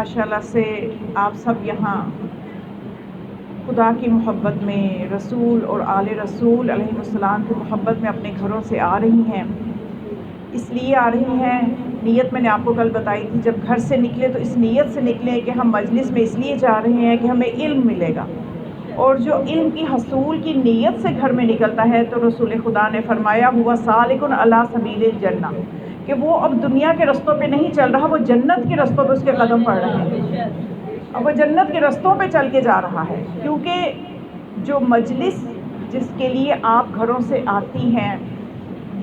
ماشاءاللہ سے آپ سب یہاں خدا کی محبت میں، رسول اور آل رسول علیہ السلام کی محبت میں اپنے گھروں سے آ رہی ہیں۔ اس لیے آ رہی ہیں، نیت میں نے آپ کو کل بتائی تھی، جب گھر سے نکلے تو اس نیت سے نکلیں کہ ہم مجلس میں اس لیے جا رہے ہیں کہ ہمیں علم ملے گا، اور جو علم کی حصول کی نیت سے گھر میں نکلتا ہے تو رسول خدا نے فرمایا ہوا سالک علی سبیل الجنہ، کہ وہ اب دنیا کے رستوں پہ نہیں چل رہا، وہ جنت کے رستوں پہ اس کے قدم پڑ رہے ہیں، اب وہ جنت کے رستوں پہ چل کے جا رہا ہے۔ کیونکہ جو مجلس جس کے لیے آپ گھروں سے آتی ہیں،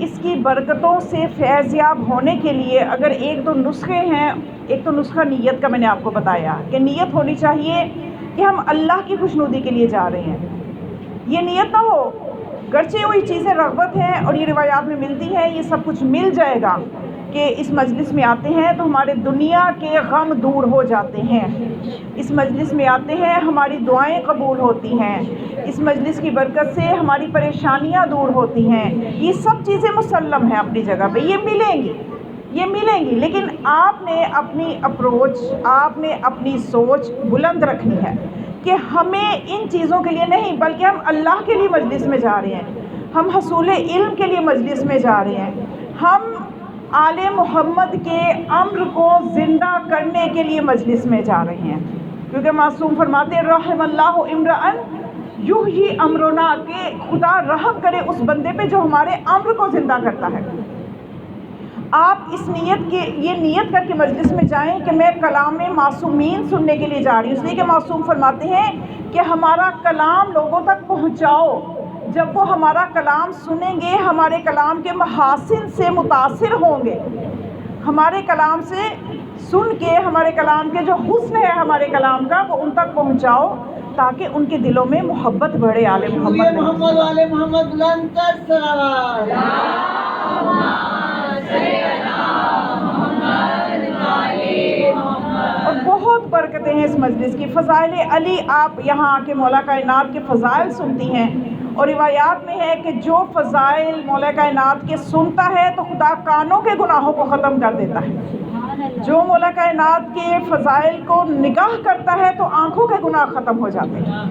اس کی برکتوں سے فیض یاب ہونے کے لیے اگر ایک دو نسخے ہیں، ایک تو نسخہ نیت کا میں نے آپ کو بتایا کہ نیت ہونی چاہیے کہ ہم اللہ کی خوشنودی کے لیے جا رہے ہیں۔ یہ نیت نہ ہو گرچہ وہی چیزیں رغبت ہیں اور یہ روایات میں ملتی ہیں، یہ سب کچھ مل جائے گا کہ اس مجلس میں آتے ہیں تو ہمارے دنیا کے غم دور ہو جاتے ہیں، اس مجلس میں آتے ہیں ہماری دعائیں قبول ہوتی ہیں، اس مجلس کی برکت سے ہماری پریشانیاں دور ہوتی ہیں۔ یہ سب چیزیں مسلم ہیں اپنی جگہ پہ، یہ ملیں گی، لیکن آپ نے اپنی اپروچ، آپ نے اپنی سوچ بلند رکھنی ہے کہ ہمیں ان چیزوں کے لیے نہیں بلکہ ہم اللہ کے لیے مجلس میں جا رہے ہیں، ہم حصول علم کے لیے مجلس میں جا رہے ہیں، ہم آل محمد کے امر کو زندہ کرنے کے لیے مجلس میں جا رہے ہیں۔ کیونکہ معصوم فرماتے ہیں رحم اللہ امرأ یحیی امرنا، کہ خدا رحم کرے اس بندے پہ جو ہمارے امر کو زندہ کرتا ہے۔ آپ اس یہ نیت کر کے مجلس میں جائیں کہ میں کلام معصومین سننے کے لیے جا رہی ہوں، اس لیے کہ معصوم فرماتے ہیں کہ ہمارا کلام لوگوں تک پہنچاؤ، جب وہ ہمارا کلام سنیں گے ہمارے کلام کے محاسن سے متاثر ہوں گے، ہمارے کلام سے سن کے ہمارے کلام کے جو حسن ہے ہمارے کلام کا وہ ان تک پہنچاؤ تاکہ ان کے دلوں میں محبت بڑھے آل محمد بلند کر صلوات۔ اور بہت برکتیں ہیں اس مجلس کی، فضائل علی آپ یہاں آ کے مولا کائنات کے فضائل سنتی ہیں، اور روایات میں ہے کہ جو فضائل مولا کائنات کے سنتا ہے تو خدا کانوں کے گناہوں کو ختم کر دیتا ہے، جو مولا کائنات کے فضائل کو نگاہ کرتا ہے تو آنکھوں کے گناہ ختم ہو جاتے ہیں۔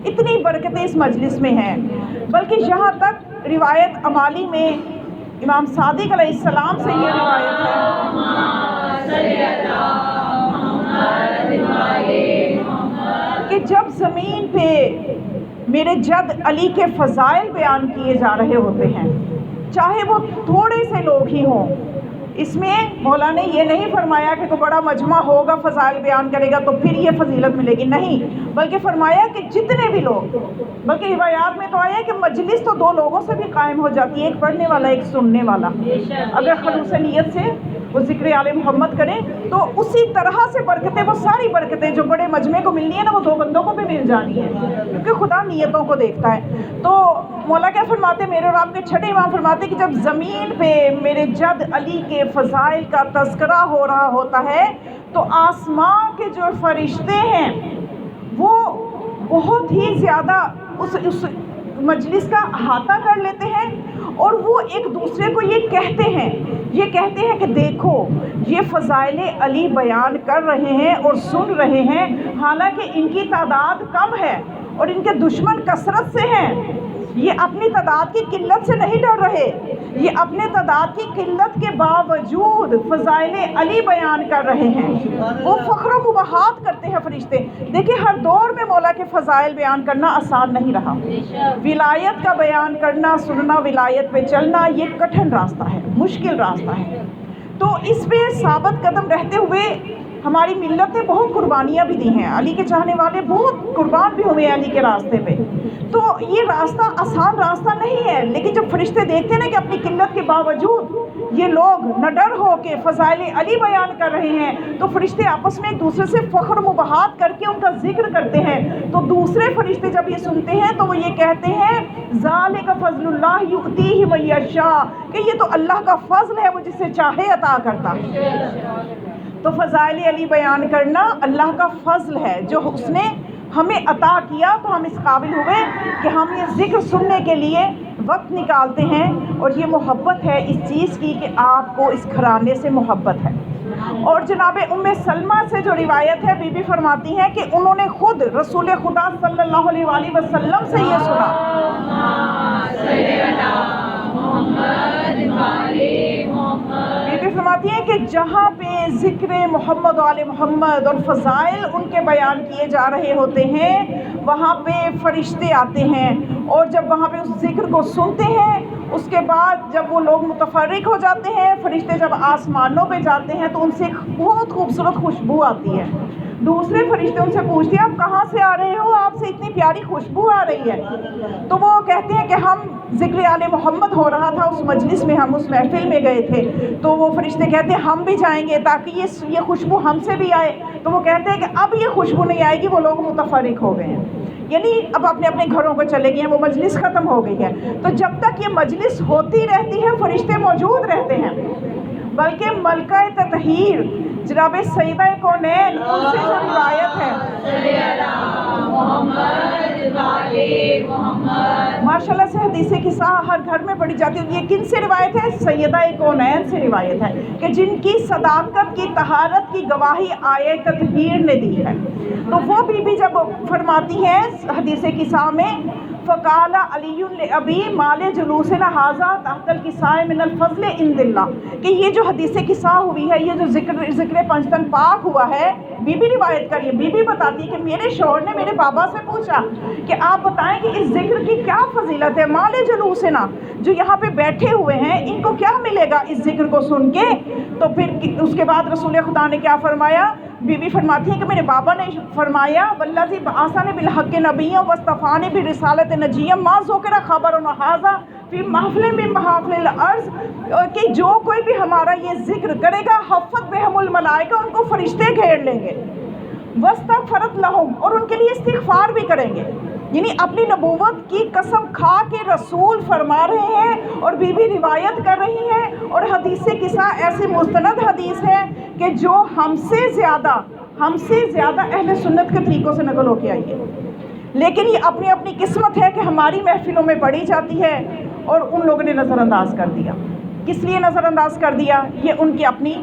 اتنی برکتیں اس مجلس میں ہیں، بلکہ یہاں تک روایت امالی میں امام صادق علیہ السلام سے یہ روایت ہے کہ جب زمین پہ میرے جد علی کے فضائل بیان کیے جا رہے ہوتے ہیں، چاہے وہ تھوڑے سے لوگ ہی ہوں، اس میں مولا نے یہ نہیں فرمایا کہ کوئی بڑا مجمع ہوگا فضائل بیان کرے گا تو پھر یہ فضیلت ملے گی، نہیں، بلکہ فرمایا کہ جتنے بھی لوگ، بلکہ روایات میں تو آیا کہ مجلس تو دو لوگوں سے بھی قائم ہو جاتی ہے، ایک پڑھنے والا ایک سننے والا، اگر خلوص نیت سے وہ ذکر آل محمد کریں تو اسی طرح سے برکتیں، وہ ساری برکتیں جو بڑے مجمع کو ملنی ہے نا وہ دو بندوں کو بھی مل جانی ہے، کیونکہ خدا نیتوں کو دیکھتا ہے۔ تو مولا کیا فرماتے، میرے اور آپ کے چھٹے امام فرماتے کہ جب زمین پہ میرے جد علی کے فضائل کا تذکرہ ہو رہا ہوتا ہے تو آسمان کے جو فرشتے ہیں وہ بہت ہی زیادہ اس مجلس کا احاطہ کر لیتے ہیں، اور وہ ایک دوسرے کو یہ کہتے ہیں کہ دیکھو یہ فضائل علی بیان کر رہے ہیں اور سن رہے ہیں، حالانکہ ان کی تعداد کم ہے اور ان کے دشمن کثرت سے ہیں، یہ اپنی تعداد کی قلت سے نہیں ڈر رہے، یہ اپنے تعداد کی قلت کے باوجود فضائل علی بیان کر رہے ہیں، وہ فخر و مباحات کرتے ہیں فرشتے۔ دیکھیں ہر دور میں مولا کے فضائل بیان کرنا آسان نہیں رہا، ولایت کا بیان کرنا، سننا، ولایت پہ چلنا یہ کٹھن راستہ ہے، مشکل راستہ ہے، تو اس پہ ثابت قدم رہتے ہوئے ہماری ملت نے بہت قربانیاں بھی دی ہیں، علی کے چاہنے والے بہت قربان بھی ہوئے علی کے راستے پہ، تو یہ راستہ آسان راستہ نہیں ہے، لیکن جب فرشتے دیکھتے ہیں کہ اپنی قلت کے باوجود یہ لوگ نہ ڈر ہو کے فضائل علی بیان کر رہے ہیں تو فرشتے آپس میں ایک دوسرے سے فخر و مباحات کر کے ان کا ذکر کرتے ہیں، تو دوسرے فرشتے جب یہ سنتے ہیں تو وہ یہ کہتے ہیں ذالک فضل اللہ یؤتیہ من یشاء، کہ یہ تو اللہ کا فضل ہے، وہ جسے چاہے عطا کرتا ہے۔ تو فضائل علی بیان کرنا اللہ کا فضل ہے جو اس نے ہمیں عطا کیا، تو ہم اس قابل ہوئے کہ ہم یہ ذکر سننے کے لیے وقت نکالتے ہیں، اور یہ محبت ہے اس چیز کی کہ آپ کو اس گھرانے سے محبت ہے۔ اور جناب ام سلمہ سے جو روایت ہے، بی بی فرماتی ہیں کہ انہوں نے خود رسول خدا صلی اللہ علیہ وآلہ وسلم سے یہ سنا، بی بی فرماتی ہیں کہ جہاں پہ ذکر محمد و آل محمد اور فضائل ان کے بیان کیے جا رہے ہوتے ہیں، وہاں پہ فرشتے آتے ہیں، اور جب وہاں پہ اس ذکر کو سنتے ہیں، اس کے بعد جب وہ لوگ متفرق ہو جاتے ہیں، فرشتے جب آسمانوں پہ جاتے ہیں تو ان سے ایک بہت خوبصورت خوشبو آتی ہے۔ دوسرے فرشتے ان سے پوچھتے ہیں آپ کہاں سے آ رہے ہو، آپ سے اتنی پیاری خوشبو آ رہی ہے؟ تو وہ کہتے ہیں کہ ہم ذکر آل محمد ہو رہا تھا اس مجلس میں، ہم اس محفل میں گئے تھے، تو وہ فرشتے کہتے ہیں ہم بھی جائیں گے تاکہ یہ خوشبو ہم سے بھی آئے۔ تو وہ کہتے ہیں کہ اب یہ خوشبو نہیں آئے گی، وہ لوگ متفرق ہو گئے ہیں، یعنی اب اپنے اپنے گھروں کو چلے گئے ہیں، وہ مجلس ختم ہو گئی ہے۔ تو جب تک یہ مجلس ہوتی رہتی ہے فرشتے موجود رہتے ہیں، بلکہ ملکہ تطہیر جناب سیدہ کونین ان سے جو روایت ہے، ماشاء اللہ سے حدیث قصہ ہر گھر میں پڑھی جاتی ہے۔ یہ کن سے روایت ہے؟ سیدہ کونین سے روایت ہے کہ جن کی صداقت کی، طہارت کی گواہی آیہ تطہیر نے دی ہے۔ تو وہ بی جب فرماتی ہیں حدیث قصہ میں، فقال علی لابی مال جلوسنا ھذا تحت الکساء من الفضل عند اللہ، کہ یہ جو حدیث قصہ ہوئی ہے، یہ جو ذکر پنجتن پاک ہوا ہے، بی روایت کریے، بی بتاتی ہے کہ میرے شوہر نے میرے بابا سے پوچھا کہ آپ بتائیں کہ اس ذکر کی کیا فضیلت ہے، مال جلوسنا، جو یہاں پہ بیٹھے ہوئے ہیں ان کو کیا ملے گا اس ذکر کو سن کے؟ تو پھر اس کے بعد رسول خدا نے کیا فرمایا؟ بی فرماتی ہیں کہ میرے بابا نے فرمایا والذی بعثنی بالحق نبیا واصطفانی برسالۃ نجیا ما ذکر خبر ھذا فی محفل من محافل الارض، کہ جو کوئی بھی ہمارا یہ ذکر کرے گا حفت بہم الملائکہ، ان کو فرشتے گھیر لیں گے، واستغفرت لہم، اور ان کے لیے استغفار بھی کریں گے۔ یعنی اپنی نبوت کی قسم کھا کے رسول فرما رہے ہیں اور بی روایت کر رہی ہیں، اور حدیث قصہ ایسی مستند حدیث ہے کہ جو ہم سے زیادہ اہل سنت کے طریقوں سے نقل ہو کے آئی ہے، لیکن یہ اپنی اپنی قسمت ہے کہ ہماری محفلوں میں پڑھی جاتی ہے اور ان لوگوں نے نظر انداز کر دیا۔ کس لیے نظر انداز کر دیا؟ یہ ان کی اپنی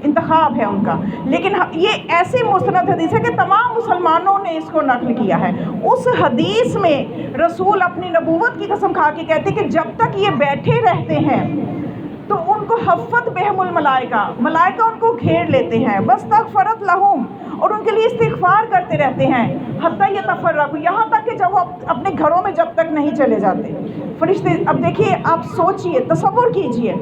انتخاب ہے ان کا، لیکن یہ ایسی مستند حدیث ہے کہ تمام مسلمانوں نے اس کو نقل کیا ہے۔ اس حدیث میں رسول اپنی نبوت کی قسم کھا کے کہتے کہ جب تک یہ بیٹھے رہتے ہیں تو ان کو حفت بہم الملائکہ، ملائکہ ان کو گھیر لیتے ہیں، واستغفرت لہم، اور ان کے لیے استغفار کرتے رہتے ہیں، حتیٰ یتفرقوا، یہاں تک کہ جب وہ اپنے گھروں میں جب تک نہیں چلے جاتے فرشتے۔ اب دیکھیے، آپ سوچئے، تصور کیجئے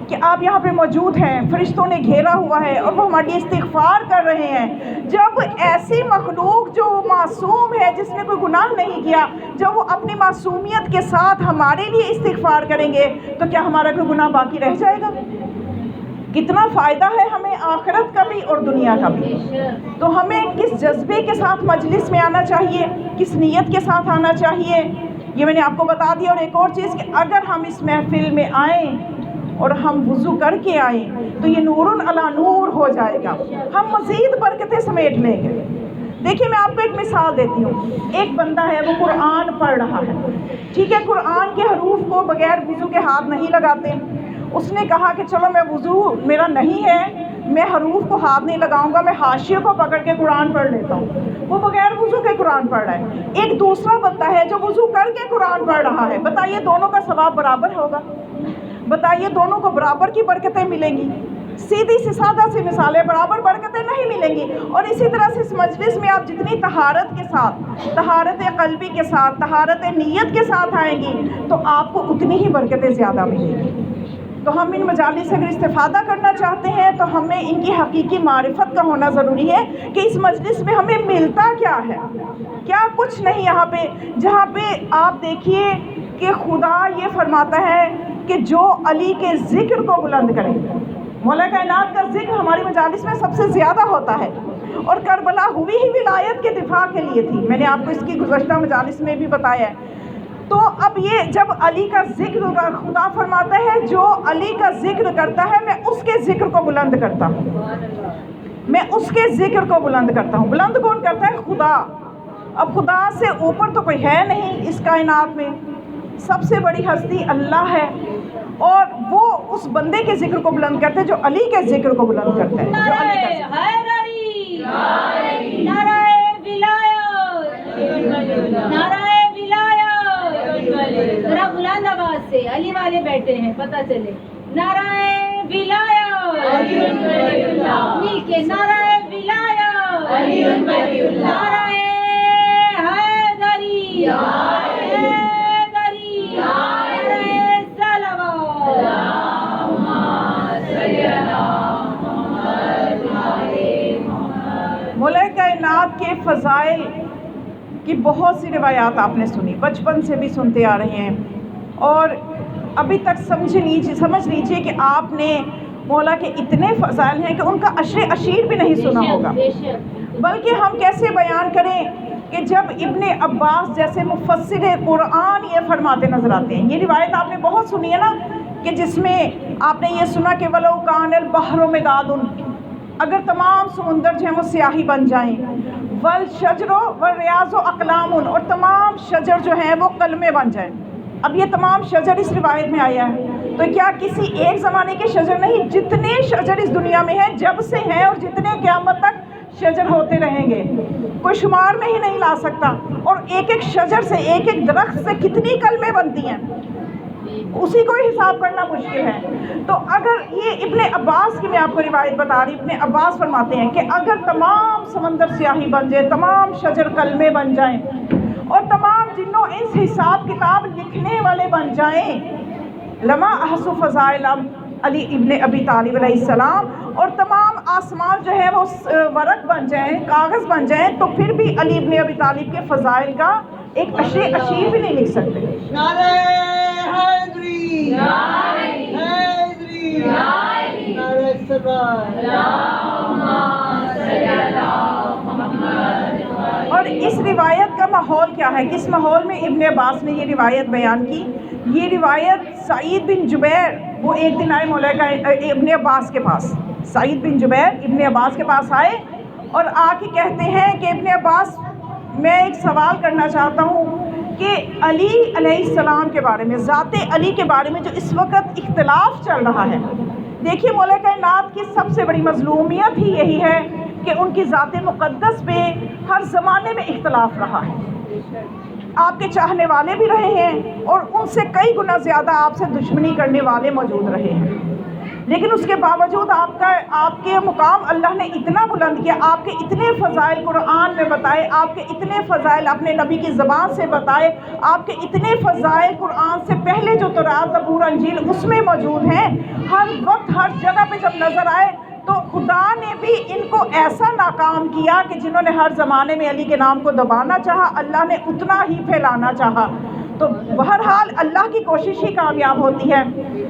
کہ آپ یہاں پہ موجود ہیں، فرشتوں نے گھیرا ہوا ہے اور وہ ہماری استغفار کر رہے ہیں۔ جب ایسی مخلوق جو معصوم ہے، جس نے کوئی گناہ نہیں کیا، جب وہ اپنی معصومیت کے ساتھ ہمارے لیے استغفار کریں گے تو کیا ہمارا کوئی گناہ باقی رہ جائے گا؟ کتنا فائدہ ہے ہمیں آخرت کا بھی اور دنیا کا بھی۔ تو ہمیں کس جذبے کے ساتھ مجلس میں آنا چاہیے، کس نیت کے ساتھ آنا چاہیے، یہ میں نے آپ کو بتا دیا۔ اور ایک اور چیز کہ اگر ہم اس محفل میں آئیں اور ہم وضو کر کے آئیں تو یہ نور علی نور ہو جائے گا، ہم مزید برکتیں سمیٹ لیں گے۔ دیکھیے، میں آپ کو ایک مثال دیتی ہوں۔ ایک بندہ ہے، وہ قرآن پڑھ رہا ہے، ٹھیک ہے، قرآن کے حروف کو بغیر وضو کے ہاتھ نہیں لگاتے۔ اس نے کہا کہ چلو میں وضو میرا نہیں ہے، میں حروف کو ہاتھ نہیں لگاؤں گا، میں حاشیے کو پکڑ کے قرآن پڑھ لیتا ہوں۔ وہ بغیر وضو کے قرآن پڑھ رہا ہے۔ ایک دوسرا بندہ ہے جو وضو کر کے قرآن پڑھ رہا ہے۔ بتائیے دونوں کا ثواب برابر ہوگا؟ بتائیے دونوں کو برابر کی برکتیں ملیں گی؟ سیدھی سی سادہ سی مثالیں، برابر برکتیں نہیں ملیں گی۔ اور اسی طرح سے اس مجلس میں آپ جتنی طہارت کے ساتھ، طہارت قلبی کے ساتھ، طہارت نیت کے ساتھ آئیں گی تو آپ کو اتنی ہی برکتیں زیادہ ملیں گی۔ تو ہم ان مجالس سے اگر استفادہ کرنا چاہتے ہیں تو ہمیں ان کی حقیقی معرفت کا ہونا ضروری ہے کہ اس مجلس میں ہمیں ملتا کیا ہے، کیا کچھ نہیں یہاں پہ، جہاں پہ آپ دیکھیے کہ خدا یہ فرماتا ہے کہ جو علی کے ذکر کو بلند کرے، مولا کائنات کا ذکر ہماری مجالس میں سب سے زیادہ ہوتا ہے، اور کربلا ہوئی ہی ولایت کے دفاع کے لیے تھی، میں نے آپ کو اس کی گزشتہ مجالس میں بھی بتایا ہے۔ تو اب یہ جب علی کا ذکر، خدا فرماتا ہے جو علی کا ذکر کرتا ہے میں اس کے ذکر کو بلند کرتا ہوں، میں اس کے ذکر کو بلند کرتا ہوں۔ بلند کون کرتا ہے؟ خدا۔ اب خدا سے اوپر تو کوئی ہے نہیں اس کائنات میں، سب سے بڑی ہستی اللہ ہے، اور وہ اس بندے کے ذکر کو بلند کرتے جو علی کے ذکر کو بلند کرتے ہیں، جو علی کا ذکر۔ حیدری، نعرہ ولایت، نعرہ ولایت، ذرا بلند آواز سے، علی والے بیٹھے ہیں پتہ چلے، نعرہ ولایت، مل کے نعرہ ولایت، نعرہ حیدری، حیدری، نعرہ صلوات۔ مولا کائنات کے فضائل کی بہت سی روایات آپ نے سنی، بچپن سے بھی سنتے آ رہے ہیں، اور ابھی تک سمجھ لیجئے کہ آپ نے مولا کے اتنے فضائل ہیں کہ ان کا عشر اشیر بھی نہیں سنا ہوگا۔ بلکہ ہم کیسے بیان کریں کہ جب ابن عباس جیسے مفسر قرآن یہ فرماتے نظر آتے ہیں، یہ روایت آپ نے بہت سنی ہے نا، کہ جس میں آپ نے یہ سنا کہ وَلَوْ كَانَ الْبَحْرُ مِدَادٌ، اگر تمام سمندر جو ہیں وہ سیاہی بن جائیں، وَالْشَجْرُ وَالرِّيَاضُ أَقْلَامٌ، اور تمام شجر جو ہیں وہ قلمیں بن جائیں۔ اب یہ تمام شجر اس روایت میں آیا ہے، تو کیا کسی ایک زمانے کے شجر نہیں، جتنے شجر اس دنیا میں ہیں جب سے ہیں اور جتنے قیامت تک شجر ہوتے رہیں گے، کوئی شمار میں ہی نہیں لا سکتا، اور ایک ایک شجر سے، ایک ایک درخت سے کتنی کلمیں بنتی ہیں، اسی کو ہی حساب کرنا مشکل ہے۔ تو اگر یہ ابن عباس کی میں آپ کو روایت بتا رہی، ابن عباس فرماتے ہیں کہ اگر تمام سمندر سیاہی بن جائے، تمام شجر کلمے بن جائیں، اور تمام جنوں انس حساب کتاب لکھنے والے بن جائیں، لما احسو فضائل علی ابن ابی طالب علیہ السلام، اور تمام آسمان جو ہے وہ ورق بن جائیں، کاغذ بن جائیں، تو پھر بھی علی ابن ابی طالب کے فضائل کا ایک اشیر بھی نہیں لکھ سکتے۔ نعرہ حیدری، حیدری، نعرہ صلوات۔ اور اس روایت کا ماحول کیا ہے، کس ماحول میں ابن عباس نے یہ روایت بیان کی؟ یہ روایت سعید بن جبیر، وہ ایک دن آئے مولا کا ابن عباس کے پاس، سعید بن جبیر ابن عباس کے پاس آئے اور آ کے کہتے ہیں کہ ابن عباس، میں ایک سوال کرنا چاہتا ہوں کہ علی علیہ السلام کے بارے میں، ذات علی کے بارے میں جو اس وقت اختلاف چل رہا ہے، دیکھیے مولا کائنات کی سب سے بڑی مظلومیت ہی یہی ہے کہ ان کی ذات مقدس پہ ہر زمانے میں اختلاف رہا ہے۔ آپ کے چاہنے والے بھی رہے ہیں اور ان سے کئی گنا زیادہ آپ سے دشمنی کرنے والے موجود رہے ہیں، لیکن اس کے باوجود آپ کے مقام اللہ نے اتنا بلند کیا، آپ کے اتنے فضائل قرآن میں بتائے، آپ کے اتنے فضائل اپنے نبی کی زبان سے بتائے، آپ کے اتنے فضائل قرآن سے پہلے جو تورات زبور انجیل اس میں موجود ہیں، ہر وقت ہر جگہ پہ جب نظر آئے تو خدا نے بھی ان کو ایسا ناکام کیا کہ جنہوں نے ہر زمانے میں علی کے نام کو دبانا چاہا، اللہ نے اتنا ہی پھیلانا چاہا۔ تو بہرحال اللہ کی کوشش ہی کامیاب ہوتی ہے،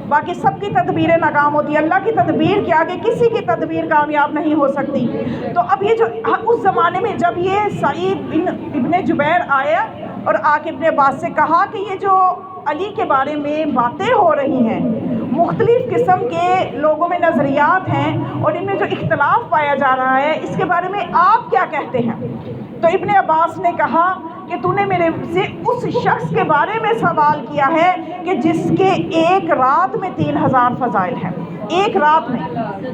باقی سب کی تدبیریں ناکام ہوتی ہیں، اللہ کی تدبیر کے آگے کسی کی تدبیر کامیاب نہیں ہو سکتی۔ تو اب یہ جو اس زمانے میں جب یہ سعید ابن جبیر آیا اور آ کے ابن عباس سے کہا کہ یہ جو علی کے بارے میں باتیں ہو رہی ہیں، مختلف قسم کے لوگوں میں نظریات ہیں اور ان میں جو اختلاف پایا جا رہا ہے، اس کے بارے میں آپ کیا کہتے ہیں؟ تو ابن عباس نے کہا کہ تو نے میرے سے اس شخص کے بارے میں سوال کیا ہے کہ جس کے ایک رات میں 3000 فضائل ہیں، ایک رات میں۔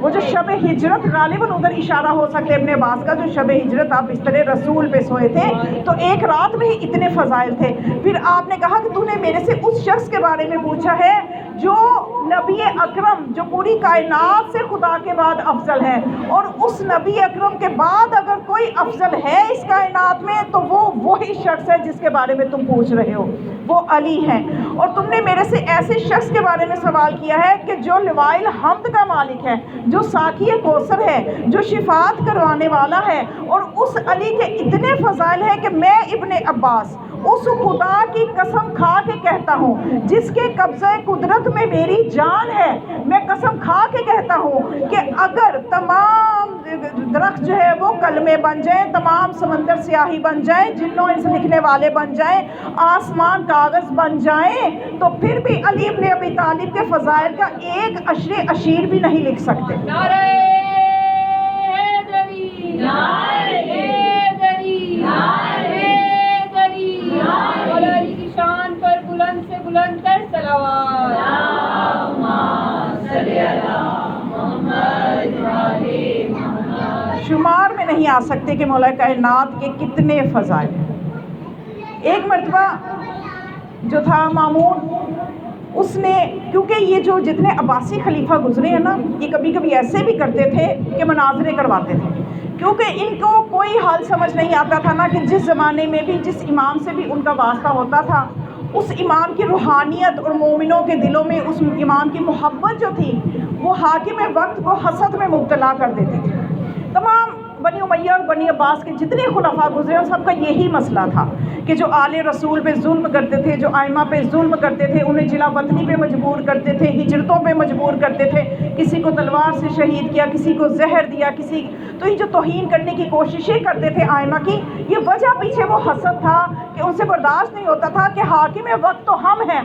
وہ جو شب ہجرت، غالباً ادھر اشارہ ہو سکتے ابن عباس کا، جو شب ہجرت آپ بستر رسول پہ سوئے تھے تو ایک رات میں ہی اتنے فضائل تھے۔ پھر آپ نے کہا کہ تو نے میرے سے اس شخص کے بارے میں پوچھا ہے جو نبی اکرم، جو پوری کائنات سے خدا کے بعد افضل ہے، اور اس نبی اکرم کے بعد اگر کوئی افضل ہے اس کائنات میں تو وہ وہی شخص ہے جس کے بارے میں تم پوچھ رہے ہو، وہ علی ہیں۔ اور تم نے میرے سے ایسے شخص کے بارے میں سوال کیا ہے کہ جو لوائل حمد کا مالک ہے، جو ساقی کوثر ہے، جو شفاعت کروانے والا ہے، اور اس علی کے اتنے فضائل ہیں کہ میں ابن عباس اس خدا کی قسم کھا کے کہتا ہوں جس کے قبضہ قدرت میں میری جان ہے، میں قسم کھا کے کہتا ہوں کہ اگر تمام درخت جو ہے وہ کلمے بن جائیں، تمام سمندر سیاہی بن جائیں، جنوں انس لکھنے والے بن جائیں، آسمان کاغذ بن جائیں، تو پھر بھی علی ابن ابی طالب کے فضائل کا ایک عشر اشیر بھی نہیں لکھ سکتے۔ نعرہ حیدری، نعرہ حیدری، نعرہ حیدری، مولا علی کی شان پر بلند سے بلند شمار میں نہیں آ سکتے کہ مولا کائنات کے کتنے فضائل ہیں۔ ایک مرتبہ جو تھا مامون، اس نے، کیونکہ یہ جو جتنے عباسی خلیفہ گزرے ہیں نا، یہ کبھی کبھی ایسے بھی کرتے تھے کہ مناظرے کرواتے تھے، کیونکہ ان کو کوئی حال سمجھ نہیں آتا تھا نا کہ جس زمانے میں بھی جس امام سے بھی ان کا واسطہ ہوتا تھا، اس امام کی روحانیت اور مومنوں کے دلوں میں اس امام کی محبت جو تھی وہ حاکم وقت کو حسد میں مبتلا کر دیتی تھی۔ تمام بنی امیہ اور بنی عباس کے جتنے خلفاء گزرے ہیں سب کا یہی مسئلہ تھا کہ جو آل رسول پہ ظلم کرتے تھے، جو ائمہ پہ ظلم کرتے تھے، انہیں جلا وطنی پہ مجبور کرتے تھے، ہجرتوں پہ مجبور کرتے تھے، کسی کو تلوار سے شہید کیا، کسی کو زہر دیا، تو یہ جو توہین کرنے کی کوششیں کرتے تھے ائمہ کی، یہ وجہ پیچھے وہ حسد تھا کہ ان سے برداشت نہیں ہوتا تھا کہ حاکم وقت تو ہم ہیں،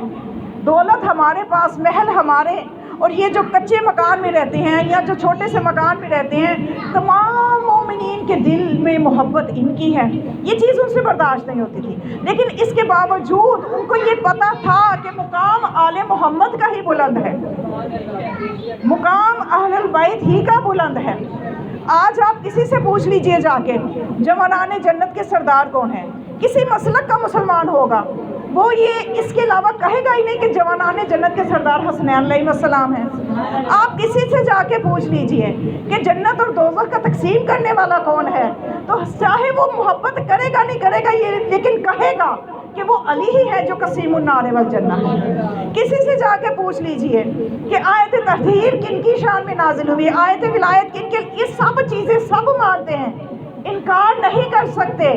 دولت ہمارے پاس، محل ہمارے، اور یہ جو کچے مکان میں رہتے ہیں یا جو چھوٹے سے مکان میں رہتے ہیں، تمام مومنین کے دل میں محبت ان کی ہے، یہ چیز ان سے برداشت نہیں ہوتی تھی۔ لیکن اس کے باوجود ان کو یہ پتہ تھا کہ مقام آل محمد کا ہی بلند ہے، مقام اہل البیت ہی کا بلند ہے۔ آج آپ کسی سے پوچھ لیجئے جا کے جوانان جنت کے سردار کون ہیں، کسی مسلک کا مسلمان ہوگا، وہ یہ اس کے علاوہ کہے گا ہی نہیں کہ جوانان جنت کے سردار حسنین علیہ السلام ہیں۔ آپ کسی سے جا کے پوچھ لیجئے کہ جنت اور دوزخ کا تقسیم کرنے والا کون ہے، تو چاہے وہ محبت کرے گا نہیں کرے گا یہ، لیکن کہے گا کہ وہ علی ہی ہے جو قسیم النار والجنہ ہے۔ کسی سے جا کے پوچھ لیجئے کہ آیت تطہیر کن کی شان میں نازل ہوئی، آیت ولایت کن کے، یہ سب چیزیں سب مانتے ہیں، انکار نہیں کر سکتے،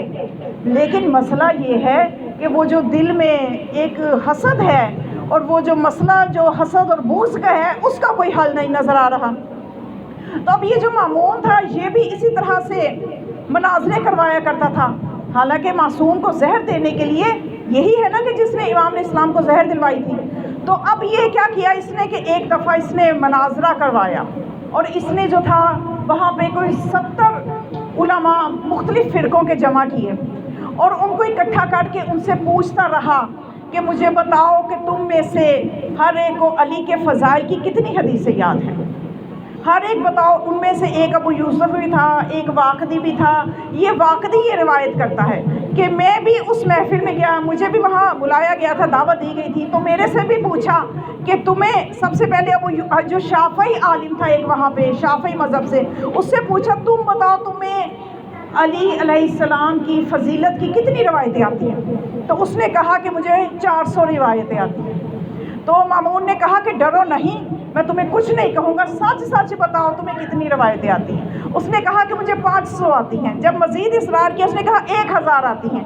لیکن مسئلہ یہ ہے کہ وہ جو دل میں ایک حسد ہے اور وہ جو مسئلہ جو حسد اور بغض کا ہے اس کا کوئی حل نہیں نظر آ رہا۔ تو اب یہ جو مامون تھا یہ بھی اسی طرح سے مناظرے کروایا کرتا تھا، حالانکہ معصوم کو زہر دینے کے لیے یہی ہے نا کہ جس نے امام اسلام کو زہر دلوائی تھی۔ تو اب یہ کیا کیا اس نے کہ ایک دفعہ اس نے مناظرہ کروایا، اور اس نے جو تھا وہاں پہ کوئی 70 علماء مختلف فرقوں کے جمع کیے اور ان کو اکٹھا کر کے ان سے پوچھتا رہا کہ مجھے بتاؤ کہ تم میں سے ہر ایک کو علی کے فضائل کی کتنی حدیثیں یاد ہیں، ہر ایک بتاؤ۔ ان میں سے ایک ابو یوسف بھی تھا، ایک واقدی بھی تھا۔ یہ واقدی یہ روایت کرتا ہے کہ میں بھی اس محفل میں گیا، مجھے بھی وہاں بلایا گیا تھا، دعوت دی گئی تھی، تو میرے سے بھی پوچھا کہ تمہیں سب سے پہلے ابو جو شافعی عالم تھا ایک وہاں پہ شافعی مذہب سے، اس سے پوچھا تم بتاؤ تمہیں علی علیہ السلام کی فضیلت کی کتنی روایتیں آتی ہیں؟ تو اس نے کہا کہ مجھے 400 روایتیں آتی ہیں۔ تو مامون نے کہا کہ ڈرو نہیں، میں تمہیں کچھ نہیں کہوں گا، سچ سچ بتاؤ تمہیں کتنی روایتیں آتی ہیں۔ اس نے کہا کہ مجھے 500 آتی ہیں۔ جب مزید اصرار کیا اس نے کہا 1000 آتی ہیں۔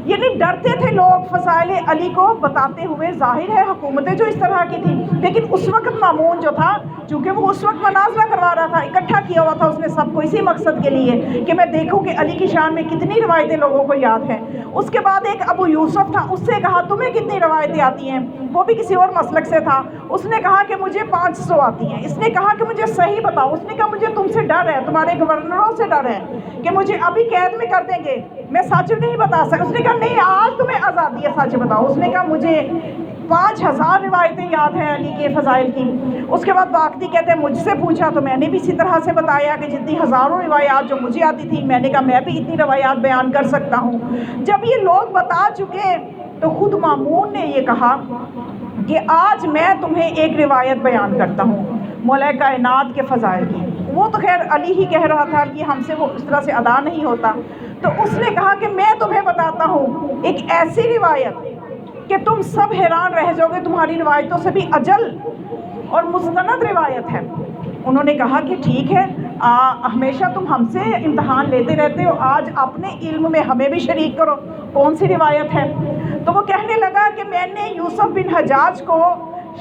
یعنی ڈرتے تھے لوگ فضائل علی کو بتاتے ہوئے، ظاہر ہے حکومتیں جو اس طرح کی تھی، لیکن اس وقت مامون جو تھا چونکہ وہ اس وقت مناظرہ کروا رہا تھا، اکٹھا کیا ہوا تھا اس نے سب کو اسی مقصد کے لیے کہ میں دیکھوں کہ علی کی شان میں کتنی روایتیں لوگوں کو یاد ہیں۔ اس کے بعد ایک ابو یوسف تھا، اس سے کہا تمہیں کتنی روایتیں آتی ہیں، وہ بھی کسی اور مسلک سے تھا، اس نے کہا کہ مجھے 500 آتی ہیں۔ اس نے کہا کہ مجھے صحیح بتاؤ، اس نے کہا مجھے تم سے ڈر ہے، تمہارے گورنروں سے ڈر ہے کہ مجھے ابھی قید میں کر دیں گے، میں سچ نہیں بتا سکتا۔ اس نے کہا نہیں آج تمہیں آزادی ہے، سچ بتاؤ۔ اس نے کہا مجھے 5000 روایتیں یاد ہیں علی کے فضائل کی۔ اس کے بعد واقعی کہتے ہیں مجھ سے پوچھا تو میں نے بھی اسی طرح سے بتایا کہ جتنی ہزاروں روایات جو مجھے آتی تھی میں نے کہا میں بھی اتنی روایات بیان کر سکتا ہوں۔ جب یہ لوگ بتا چکے تو خود مامون نے یہ کہا کہ آج میں تمہیں ایک روایت بیان کرتا ہوں مولا کائنات کے فضائل کی۔ وہ تو خیر علی ہی کہہ رہا تھا کہ ہم سے وہ اس طرح سے ادا نہیں ہوتا، تو اس نے کہا کہ میں تمہیں بتاتا ہوں ایک ایسی روایت کہ تم سب حیران رہ جاؤ گے، تمہاری روایتوں سے بھی اجل اور مستند روایت ہے۔ انہوں نے کہا کہ ٹھیک ہے، ہمیشہ تم ہم سے امتحان لیتے رہتے ہو، آج اپنے علم میں ہمیں بھی شریک کرو، کون سی روایت ہے؟ تو وہ کہنے لگا کہ میں نے یوسف بن حجاج کو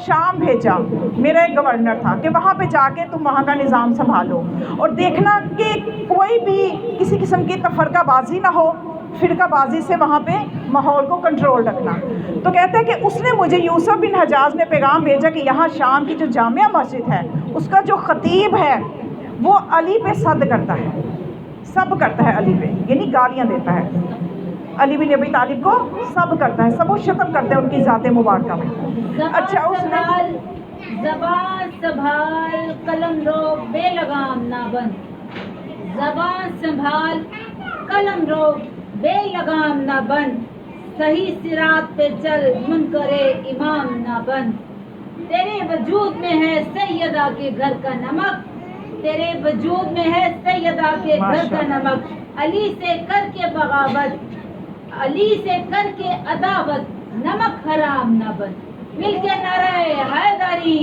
شام بھیجا، میرا ایک گورنر تھا، کہ وہاں پہ جا کے تم وہاں کا نظام سنبھالو اور دیکھنا کہ کوئی بھی کسی قسم کی تفرقہ بازی نہ ہو، فرقہ بازی سے وہاں پہ ماحول کو کنٹرول رکھنا۔ تو کہتے ہیں کہ اس نے مجھے یوسف بن حجاج نے پیغام بھیجا کہ یہاں شام کی جو جامع مسجد ہے اس کا جو خطیب ہے وہ علی پہ صد کرتا ہے، سب کرتا ہے علی پہ، یعنی گالیاں دیتا ہے۔ علی بن ابی طالب کو سب کرتا ہے، سب و شتم کرتے ہیں ان کی ذات مبارکہ میں۔ اچھا اس نے زبان سنبھال قلم رو بے لگام نہ بن، زبان سنبھال قلم رو بے لگام نہ بن، صحیح صراط پہ چل منکر امام نہ بن، تیرے وجود میں ہے سیدہ کے گھر کا نمک، تیرے وجود میں ہے سیدہ کے گھر کا نمک، علی سے کر کے بغاوت، علی سے کر کے عداوت، نمک حرام نہ بن، مل کے نعرہ حیدری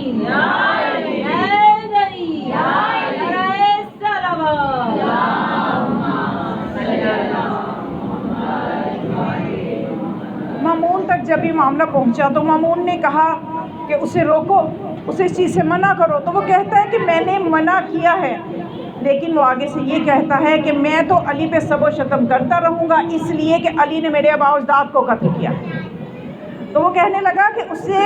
حیدری نعرہ صلوات۔ مامون تک جب یہ معاملہ پہنچا تو مامون نے کہا کہ اسے روکو، اسے اس چیز سے منع کرو، تو وہ کہتا ہے کہ میں نے منع کیا ہے، لیکن وہ آگے سے یہ کہتا ہے کہ میں تو علی پہ سب و شتم کرتا رہوں گا اس لیے کہ علی نے میرے آباء و اجداد کو قتل کیا ہے۔ تو وہ کہنے لگا کہ اسے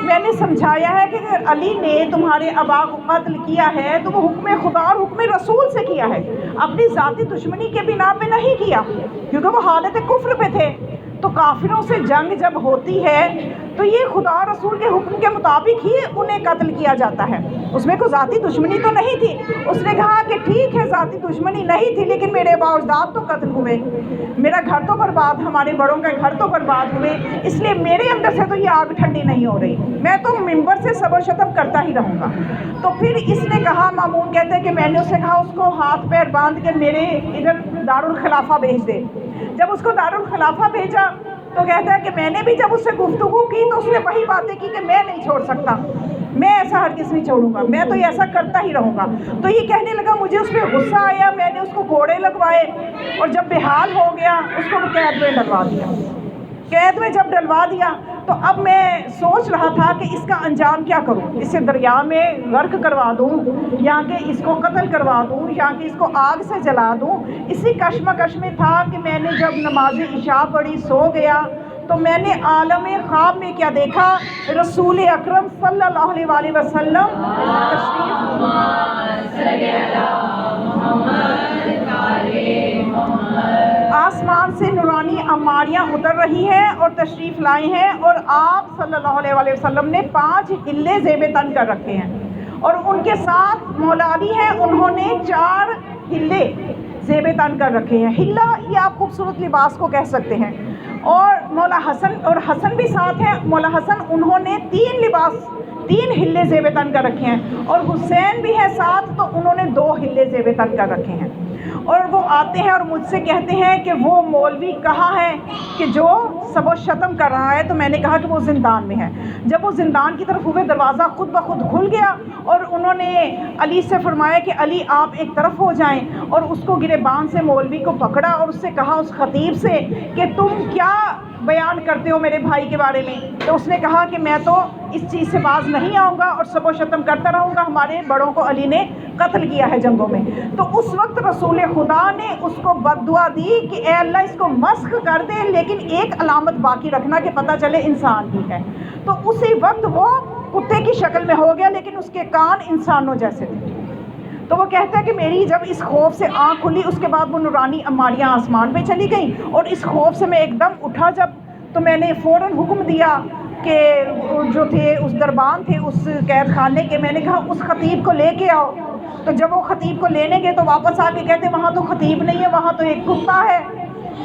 میں نے سمجھایا ہے کہ اگر علی نے تمہارے آباء کو قتل کیا ہے تو وہ حکم خدا اور حکم رسول سے کیا ہے، اپنی ذاتی دشمنی کے بنا پہ نہیں کیا، کیونکہ وہ حالت کفر پہ تھے۔ تو کافروں سے جنگ جب ہوتی ہے تو یہ خدا رسول کے حکم کے مطابق ہی انہیں قتل کیا جاتا ہے، اس میں کوئی ذاتی دشمنی تو نہیں تھی۔ اس نے کہا کہ ٹھیک ہے ذاتی دشمنی نہیں تھی لیکن میرے آباء و اجداد تو قتل ہوئے، میرا گھر تو برباد، ہمارے بڑوں کے گھر تو برباد ہوئے، اس لیے میرے اندر سے تو یہ آگ ٹھنڈی نہیں ہو رہی، میں تو ممبر سے سب و شتم کرتا ہی رہوں گا۔ تو پھر اس نے کہا، مامون کہتے ہیں کہ میں نے اسے کہا اس کو ہاتھ پیر باندھ کے میرے ادھر دارالخلافہ بھیج دے۔ جب اس کو دارالخلافہ بھیجا تو کہتا ہے کہ میں نے بھی جب اس سے گفتگو کی تو اس نے وہی باتیں کی کہ میں نہیں چھوڑ سکتا، میں ایسا ہرگز نہیں چھوڑوں گا، میں تو ایسا کرتا ہی رہوں گا۔ تو یہ کہنے لگا مجھے اس پہ غصہ آیا، میں نے اس کو گھوڑے لگوائے اور جب بحال ہو گیا اس کو قید میں ڈلوا دیا۔ قید میں جب ڈلوا دیا تو اب میں سوچ رہا تھا کہ اس کا انجام کیا کروں، اسے دریا میں غرق کروا دوں یا کہ اس کو قتل کروا دوں یا کہ اس کو آگ سے جلا دوں۔ اسی کشمکش میں تھا کہ میں نے جب نماز عشاء پڑھی سو گیا تو میں نے عالم خواب میں کیا دیکھا، رسول اکرم صلی اللہ علیہ وآلہ وسلم آسمان سے نورانی عماریاں اتر رہی ہیں اور تشریف لائے ہیں، اور آپ صلی اللہ علیہ وآلہ وسلم نے 5 ہلے زیب تن کر رکھے ہیں، اور ان کے ساتھ مولا علی ہیں، انہوں نے 4 ہلے زیب تن کر رکھے ہیں۔ ہلا یہ آپ خوبصورت لباس کو کہہ سکتے ہیں، اور مولا حسن اور حسن بھی ساتھ ہیں، مولا حسن انہوں نے 3 ہلے زیب تن کر رکھے ہیں، اور حسین بھی ہے ساتھ تو انہوں نے 2 ہلے زیب تن کر رکھے ہیں۔ اور وہ آتے ہیں اور مجھ سے کہتے ہیں کہ وہ مولوی کہاں ہے کہ جو سب و شتم کر رہا ہے، تو میں نے کہا کہ وہ زندان میں ہے۔ جب وہ زندان کی طرف ہوئے دروازہ خود بخود کھل گیا اور انہوں نے علی سے فرمایا کہ علی آپ ایک طرف ہو جائیں، اور اس کو گریبان سے مولوی کو پکڑا اور اس سے کہا اس خطیب سے کہ تم کیا بیان کرتے ہو میرے بھائی کے بارے میں؟ تو اس نے کہا کہ میں تو اس چیز سے باز نہیں آؤں گا اور سب و شتم کرتا رہوں گا، ہمارے بڑوں کو علی نے قتل کیا ہے جنگوں میں۔ تو اس وقت رسول خدا نے اس کو بد دعا دی کہ اے اللہ اس کو مسخ کر دے، لیکن ایک علامت باقی رکھنا کہ پتہ چلے انسان ہی ہے۔ تو اسی وقت وہ کتے کی شکل میں ہو گیا لیکن اس کے کان انسانوں جیسے تھے۔ تو وہ کہتا ہے کہ میری جب اس خوف سے آنکھ کھلی اس کے بعد وہ نورانی عماریاں آسمان پہ چلی گئیں، اور اس خوف سے میں ایک دم اٹھا جب، تو میں نے فوراً حکم دیا کہ جو تھے اس دربان تھے اس قید خانے کے، میں نے کہا اس خطیب کو لے کے آؤ۔ تو جب وہ خطیب کو لینے گئے تو واپس آ کے کہتے وہاں تو خطیب نہیں ہے، وہاں تو ایک کتا ہے۔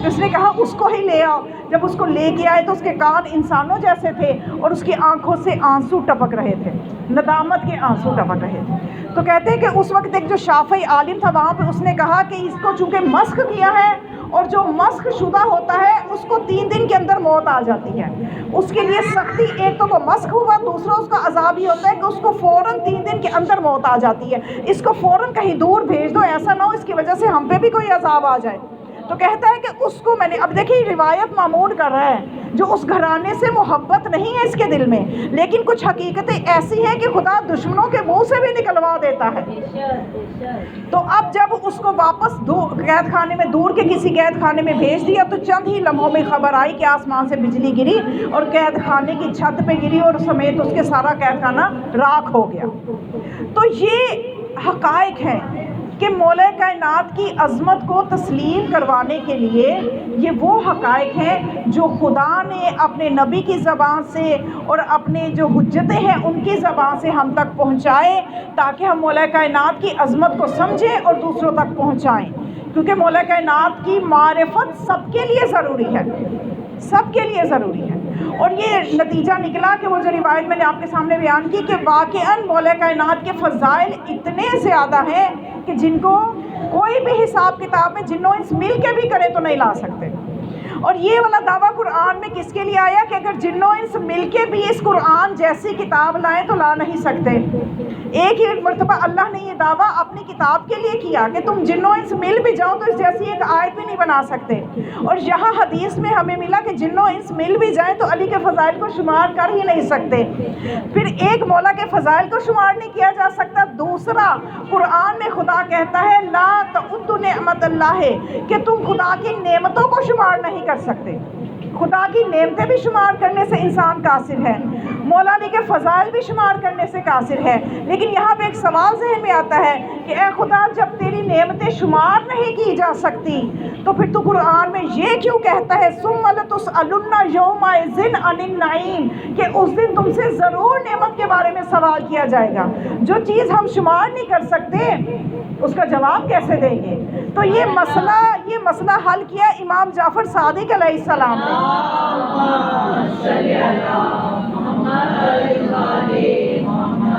تو اس نے کہا اس کو ہی لے آؤ۔ جب اس کو لے کے آئے تو اس کے کان انسانوں جیسے تھے اور اس کی آنکھوں سے آنسو ٹپک رہے تھے، ندامت کے آنسو ٹپک رہے تھے۔ تو کہتے ہیں کہ اس وقت ایک جو شافعی عالم تھا وہاں پہ، اس نے کہا کہ اس کو چونکہ مسخ کیا ہے اور جو مسخ شدہ ہوتا ہے اس کو 3 دن کے اندر موت آ جاتی ہے، اس کے لیے سختی، ایک تو وہ مسخ ہوا، دوسرا اس کا عذاب یہ ہوتا ہے کہ اس کو فوراً 3 دن کے اندر موت آ جاتی ہے، اس کو فوراً کہیں دور بھیج دو، ایسا نہ ہو اس کی وجہ سے ہم پہ بھی کوئی عذاب آ جائے۔ تو کہتا ہے کہ اس کو میں نے، اب دیکھیں روایت مامون کر رہا ہے جو اس گھرانے سے محبت نہیں ہے اس کے دل میں، لیکن کچھ حقیقتیں ایسی ہیں کہ خدا دشمنوں کے منہ سے بھی نکلوا دیتا ہے۔ تو اب جب اس کو واپس قید خانے میں، دور کے کسی قید خانے میں بھیج دیا تو چند ہی لمحوں میں خبر آئی کہ آسمان سے بجلی گری اور قید خانے کی چھت پہ گری اور سمیت اس کے سارا قید خانہ راکھ ہو گیا۔ تو یہ حقائق ہیں کہ مولا کائنات کی عظمت کو تسلیم کروانے کے لیے یہ وہ حقائق ہیں جو خدا نے اپنے نبی کی زبان سے اور اپنے جو حجتیں ہیں ان کی زبان سے ہم تک پہنچائے، تاکہ ہم مولا کائنات کی عظمت کو سمجھیں اور دوسروں تک پہنچائیں، کیونکہ مولا کائنات کی معرفت سب کے لیے ضروری ہے، سب کے لیے ضروری ہے۔ اور یہ نتیجہ نکلا کہ وہ جو روایت میں نے آپ کے سامنے بیان کی کہ واقعاً مولا کائنات کے فضائل اتنے زیادہ ہیں کہ جن کو کوئی بھی حساب کتاب میں جنوں انس مل کے بھی کرے تو نہیں لا سکتے۔ اور یہ والا دعویٰ قرآن میں کس کے لیے آیا کہ اگر جنوں انس مل کے بھی اس قرآن جیسی کتاب لائیں تو لا نہیں سکتے۔ ایک ہی مرتبہ اللہ نے یہ دعویٰ اپنی کتاب کے لیے کیا کہ تم جنوں انس مل بھی جاؤ تو اس جیسی ایک آیت بھی نہیں بنا سکتے، اور یہاں حدیث میں ہمیں ملا کہ جنوں انس مل بھی جائیں تو علی کے فضائل کو شمار کر ہی نہیں سکتے۔ پھر ایک مولا کے فضائل کو شمار نہیں کیا جا سکتا، دوسرا قرآن میں خدا کہتا ہے لا تعدوا نعمت اللہ، کہ تم خدا کی نعمتوں کو شمار نہیں کر سکتے۔ خدا کی نعمتیں بھی شمار کرنے سے انسان قاصر ہے، مولا علی کے فضائل بھی شمار کرنے سے قاصر ہے، لیکن یہاں پہ ایک سوال ذہن میں آتا ہے کہ اے خدا جب تیری نعمتیں شمار نہیں کی جا سکتی تو پھر تو قرآن میں یہ کیوں کہتا ہے ثم لتسألن یومئذ عن النعیم، کہ اس دن تم سے ضرور نعمت کے بارے میں سوال کیا جائے گا۔ جو چیز ہم شمار نہیں کر سکتے اس کا جواب کیسے دیں گے؟ تو یہ مسئلہ حل کیا امام جعفر صادق علیہ السلام نے۔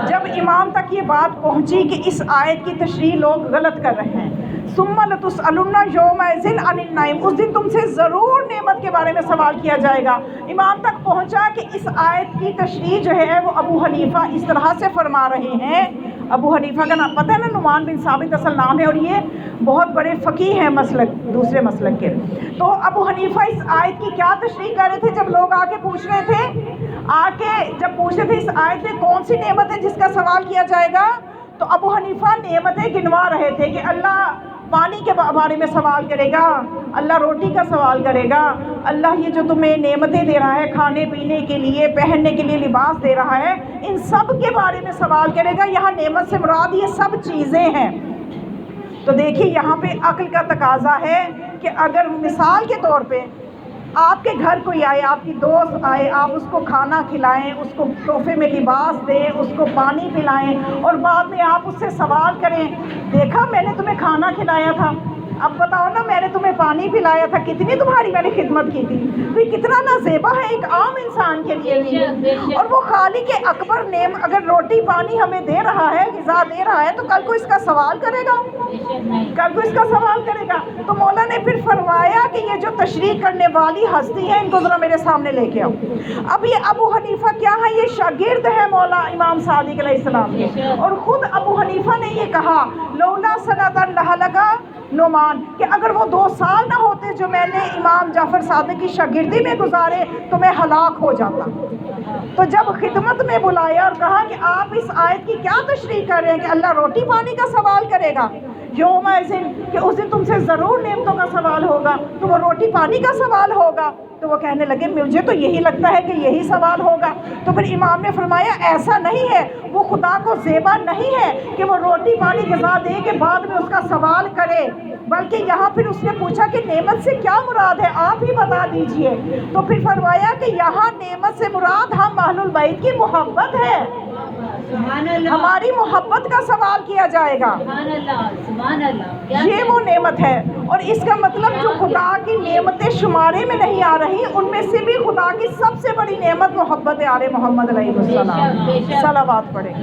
جب امام تک یہ بات پہنچی کہ اس آیت کی تشریح لوگ غلط کر رہے ہیں، ثم لتسألن یومئذ عن النعیم، اس دن تم سے ضرور نعمت کے بارے میں سوال کیا جائے گا، امام تک پہنچا کہ اس آیت کی تشریح جو ہے وہ ابو حنیفہ اس طرح سے فرما رہے ہیں۔ ابو حنیفہ کا نام پتہ ہے نا، نعمان بن ثابت اصل نام ہے، اور یہ بہت بڑے فقیہ ہیں مسلک دوسرے مسلک کے۔ تو ابو حنیفہ اس آیت کی کیا تشریح کر رہے تھے جب لوگ آ کے پوچھ رہے تھے، جب پوچھ رہے تھے اس آیت میں کون سی نعمت ہے جس کا سوال کیا جائے گا، تو ابو حنیفہ نعمتیں گنوا رہے تھے کہ اللہ پانی کے بارے میں سوال کرے گا، اللہ روٹی کا سوال کرے گا، اللہ یہ جو تمہیں نعمتیں دے رہا ہے کھانے پینے کے لیے، پہننے کے لیے لباس دے رہا ہے، ان سب کے بارے میں سوال کرے گا۔ یہاں نعمت سے مراد یہ سب چیزیں ہیں۔ تو دیکھیے یہاں پہ عقل کا تقاضا ہے کہ اگر مثال کے طور پہ آپ کے گھر کوئی آئے، آپ کی دوست آئے، آپ اس کو کھانا کھلائیں، اس کو تحفے میں لباس دیں، اس کو پانی پلائیں، اور بعد میں آپ اس سے سوال کریں دیکھا میں نے تمہیں کھانا کھلایا تھا، اب بتاؤ نا میں نے تمہیں پانی پلایا تھا، کتنی تمہاری میں نے خدمت کی تھی، تو یہ کتنا نازیبا ہے ایک عام انسان کے لیے بھی۔ اور وہ خالق اکبر نعم اگر روٹی پانی ہمیں دے رہا ہے، غذا دے رہا ہے، تو کل کو اس کا سوال کرے گا، کل کو اس کا سوال کرے گا۔ تو مولا نے پھر فرمایا کہ یہ جو تشریح کرنے والی ہستی ہے ان کو ذرا میرے سامنے لے کے آؤ۔ اب یہ ابو حنیفہ کیا ہے؟ یہ شاگرد ہے مولا امام صادق علیہ السلام کے، اور خود ابو حنیفہ نے یہ کہا لولا سنۃ لہلک نعمان، کہ اگر وہ 2 سال نہ ہوتے جو میں نے امام جعفر صادق کی شاگردی میں گزارے تو میں ہلاک ہو جاتا۔ تو جب خدمت میں بلایا اور کہا کہ آپ اس آیت کی کیا تشریح کر رہے ہیں کہ اللہ روٹی پانی کا سوال کرے گا یومئذ، کہ اس دن تم سے ضرور نعمتوں کا سوال ہوگا، تو وہ روٹی پانی کا سوال ہوگا، تو وہ کہنے لگے مجھے تو یہی لگتا ہے کہ یہی سوال ہوگا۔ تو پھر امام نے فرمایا ایسا نہیں ہے، وہ خدا کو زیبا نہیں ہے کہ وہ روٹی پانی غذا دے کے بعد میں اس کا سوال کرے، بلکہ یہاں پھر اس نے پوچھا کہ نعمت سے کیا مراد ہے آپ ہی بتا دیجئے۔ تو پھر فرمایا کہ یہاں نعمت سے مراد ہم اہل البیت کی محبت ہے، ہماری محبت کا سوال کیا جائے گا، یہ وہ نعمت ہے۔ اور اس کا مطلب جو خدا کی نعمتیں شمارے میں نہیں آ رہی، ان میں سے بھی خدا کی سب سے بڑی نعمت محبت آل محمد علیہ السلام۔ صلوات پڑھیں۔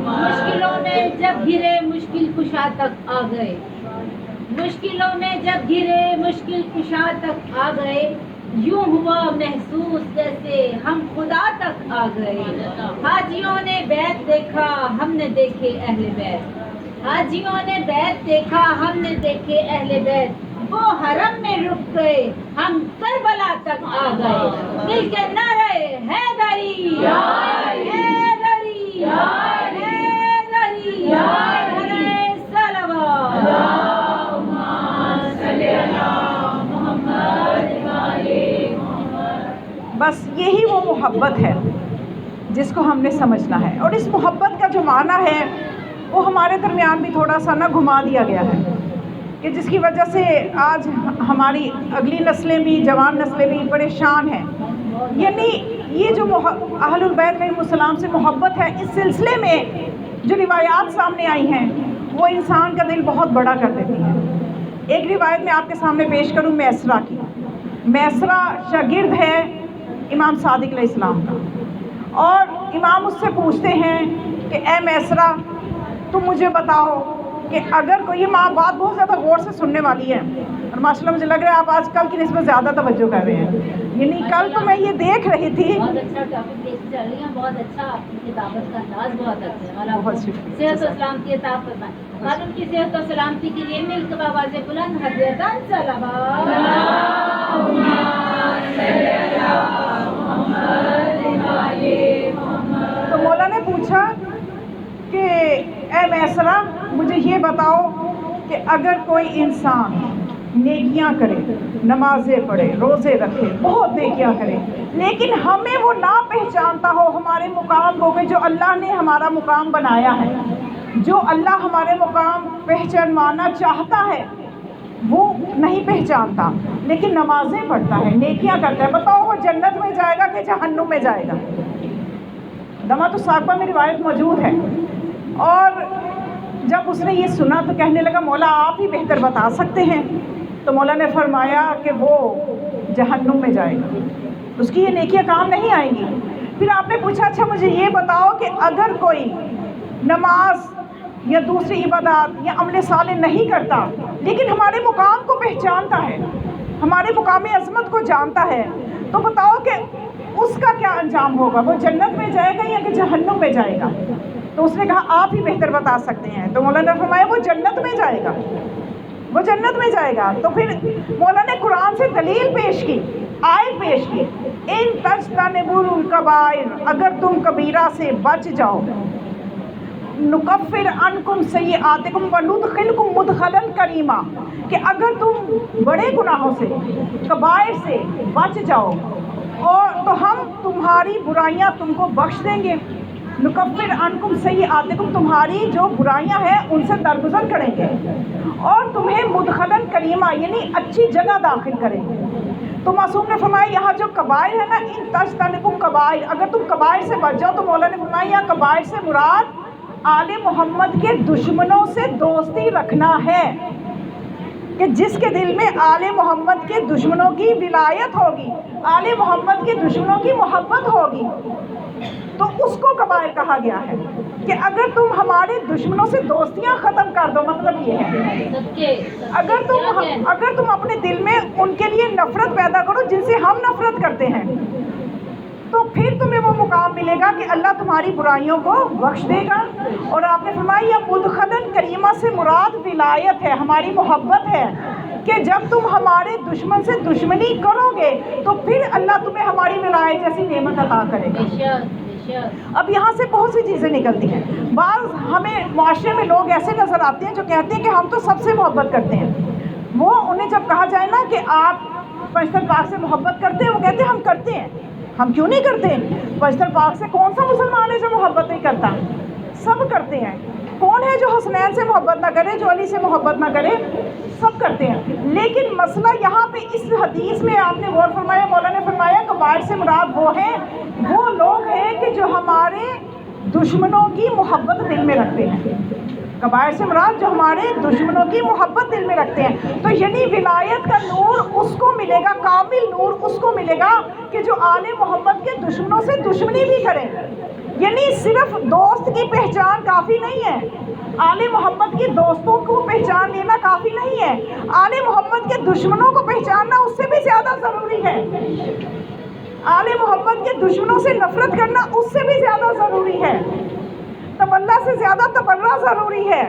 مشکلوں میں جب گرے مشکل کشا تک آ گئے، مشکلوں میں جب گرے مشکل کشا تک آ گئے، یوں ہوا محسوس جیسے ہم خدا تک آ گئے۔ حاجیوں نے بیت دیکھا ہم نے دیکھے اہل بیت، حاجیوں نے بیت دیکھا ہم نے دیکھے اہل بیت، وہ حرم میں رک گئے ہم کربلا تک آ گئے، مل کے نعرہ حیدری حیدری حیدری نعرہ صلوات۔ بس یہی وہ محبت ہے جس کو ہم نے سمجھنا ہے. اور اس محبت کا جو معنی ہے وہ ہمارے درمیان بھی تھوڑا سا گھما دیا گیا ہے کہ جس کی وجہ سے آج ہماری اگلی نسلیں بھی, جوان نسلیں بھی پریشان ہیں. یعنی یہ جو اہل البیت علیہ السلام سے محبت ہے, اس سلسلے میں جو روایات سامنے آئی ہیں وہ انسان کا دل بہت بڑا کر دیتی ہیں. ایک روایت میں آپ کے سامنے پیش کروں میسرہ کی. میسرہ شاگرد ہے امام صادق علیہ السلام کا, اور امام اس سے پوچھتے ہیں کہ اے میسرہ تم مجھے بتاؤ کہ اگر کوئی, یہ ماں بات بہت زیادہ غور سے سننے والی ہے, اور ماشاء اللہ مجھے لگ رہا ہے آپ آج کل کی نسبت زیادہ توجہ کر رہے ہیں. یعنی کل تو میں یہ دیکھ رہی تھی, بہت اچھا ٹاپک لے کے چل رہی ہیں, بہت اچھا آپ کی کتابت کا انداز بہت اچھا ہے. بہت شکریہ. صحت و سلامتی عطا فرمائے. اور ان کی صحت و سلامتی کے لیے مل کے آواز بلند ہدیتاً صلوات. تو مولا نے پوچھا کہ اے میسرہ مجھے یہ بتاؤ کہ اگر کوئی انسان نیکیاں کرے, نمازیں پڑھے, روزے رکھے, بہت نیکیاں کرے, لیکن ہمیں وہ نہ پہچانتا ہو ہمارے مقام کو, کہ جو اللہ نے ہمارا مقام بنایا ہے, جو اللہ ہمارے مقام پہچانوانا چاہتا ہے وہ نہیں پہچانتا, لیکن نمازیں پڑھتا ہے, نیکیاں کرتا ہے, بتاؤ وہ جنت میں جائے گا کہ جہنم میں جائے گا؟ دمۃ الساقبہ میں روایت موجود ہے. اور جب اس نے یہ سنا تو کہنے لگا مولا آپ ہی بہتر بتا سکتے ہیں. تو مولا نے فرمایا کہ وہ جہنم میں جائے گا, اس کی یہ نیکیاں کام نہیں آئیں گی. پھر آپ نے پوچھا اچھا مجھے یہ بتاؤ کہ اگر کوئی نماز یا دوسری عبادات یا عمل صالح نہیں کرتا لیکن ہمارے مقام کو پہچانتا ہے, ہمارے مقام عظمت کو جانتا ہے, تو بتاؤ کہ اس کا کیا انجام ہوگا, وہ جنت میں جائے گا یا کہ جہنم میں جائے گا؟ تو اس نے کہا آپ ہی بہتر بتا سکتے ہیں. تو مولانا نے فرمایا وہ جنت میں جائے گا, وہ جنت میں جائے گا. تو پھر مولانا نے قرآن سے دلیل پیش کی, آیت پیش کی, ان تجتنبوا الکبائر, اگر تم کبیرہ سے بچ جاؤ, نکفر عنکم سیئاتکم وندخلکم مدخلا کریما, کہ اگر تم بڑے گناہوں سے, کبائر سے بچ جاؤ اور تو ہم تمہاری برائیاں تم کو بخش دیں گے. نکفر عنکم سیئاتکم, تمہاری جو برائیاں ہیں ان سے درگزر کریں گے, اور تمہیں مدخلا کریما یعنی اچھی جگہ داخل کریں گے. تو معصوم نے فرمایا یہاں جو کبائر ہے نا, ان تجتنبوا کبائر, اگر تم کبائر سے بچ جاؤ, تو مولا نے فرمایا یہاں کبائر سے مراد آل محمد کے دشمنوں سے دوستی رکھنا ہے, کہ جس کے دل میں آل محمد کے دشمنوں کی ولایت ہوگی, آل محمد کے دشمنوں کی محبت ہوگی, تو اس کو کبائر کہا گیا ہے. کہ اگر تم ہمارے دشمنوں سے دوستیاں ختم کر دو, مطلب یہ ہے اگر تم اپنے دل میں ان کے لیے نفرت پیدا کرو جن سے ہم نفرت کرتے ہیں, تو پھر تمہیں وہ مقام ملے گا کہ اللہ تمہاری برائیوں کو بخش دے گا. اور آپ نے فرمایا مدخلا کریمہ سے مراد ولایت ہے, ہماری محبت ہے, کہ جب تم ہمارے دشمن سے دشمنی کرو گے تو پھر اللہ تمہیں ہماری ولایت جیسی نعمت عطا کرے گا. اب یہاں سے بہت سی چیزیں نکلتی ہیں. بعض ہمیں معاشرے میں لوگ ایسے نظر آتے ہیں جو کہتے ہیں کہ ہم تو سب سے محبت کرتے ہیں. وہ انہیں جب کہا جائے نا کہ آپ پشتر پاک سے محبت کرتے ہیں, وہ کہتے ہیں ہم کرتے ہیں. ہم کیوں نہیں کرتے؟ پشتر پاک سے کون سا مسلمان ہے جو محبت نہیں کرتا؟ سب کرتے ہیں. کون ہے جو حسنین سے محبت نہ کرے, جو علی سے محبت نہ کرے؟ سب کرتے ہیں. لیکن مسئلہ یہاں پہ اس حدیث میں آپ نے غور فرمایا, مولانا نے فرمایا کبائر سے مراد وہ ہیں, وہ لوگ ہیں کہ جو ہمارے دشمنوں کی محبت دل میں رکھتے ہیں. کبائر سے مراد جو ہمارے دشمنوں کی محبت دل میں رکھتے ہیں. تو یعنی ولایت کا نور اس کو ملے گا, کامل نور اس کو ملے گا کہ جو آل محمد کے دشمنوں سے دشمنی بھی کرے. یعنی صرف دوست کی پہچان کافی نہیں ہے, آل محمد کے دوستوں کو پہچان لینا کافی نہیں ہے, آل محمد کے دشمنوں کو پہچاننا اس سے بھی زیادہ ضروری ہے. آل محمد کے دشمنوں سے نفرت کرنا اس سے بھی زیادہ ضروری ہے. تبرہ سے زیادہ تبرہ ضروری ہے.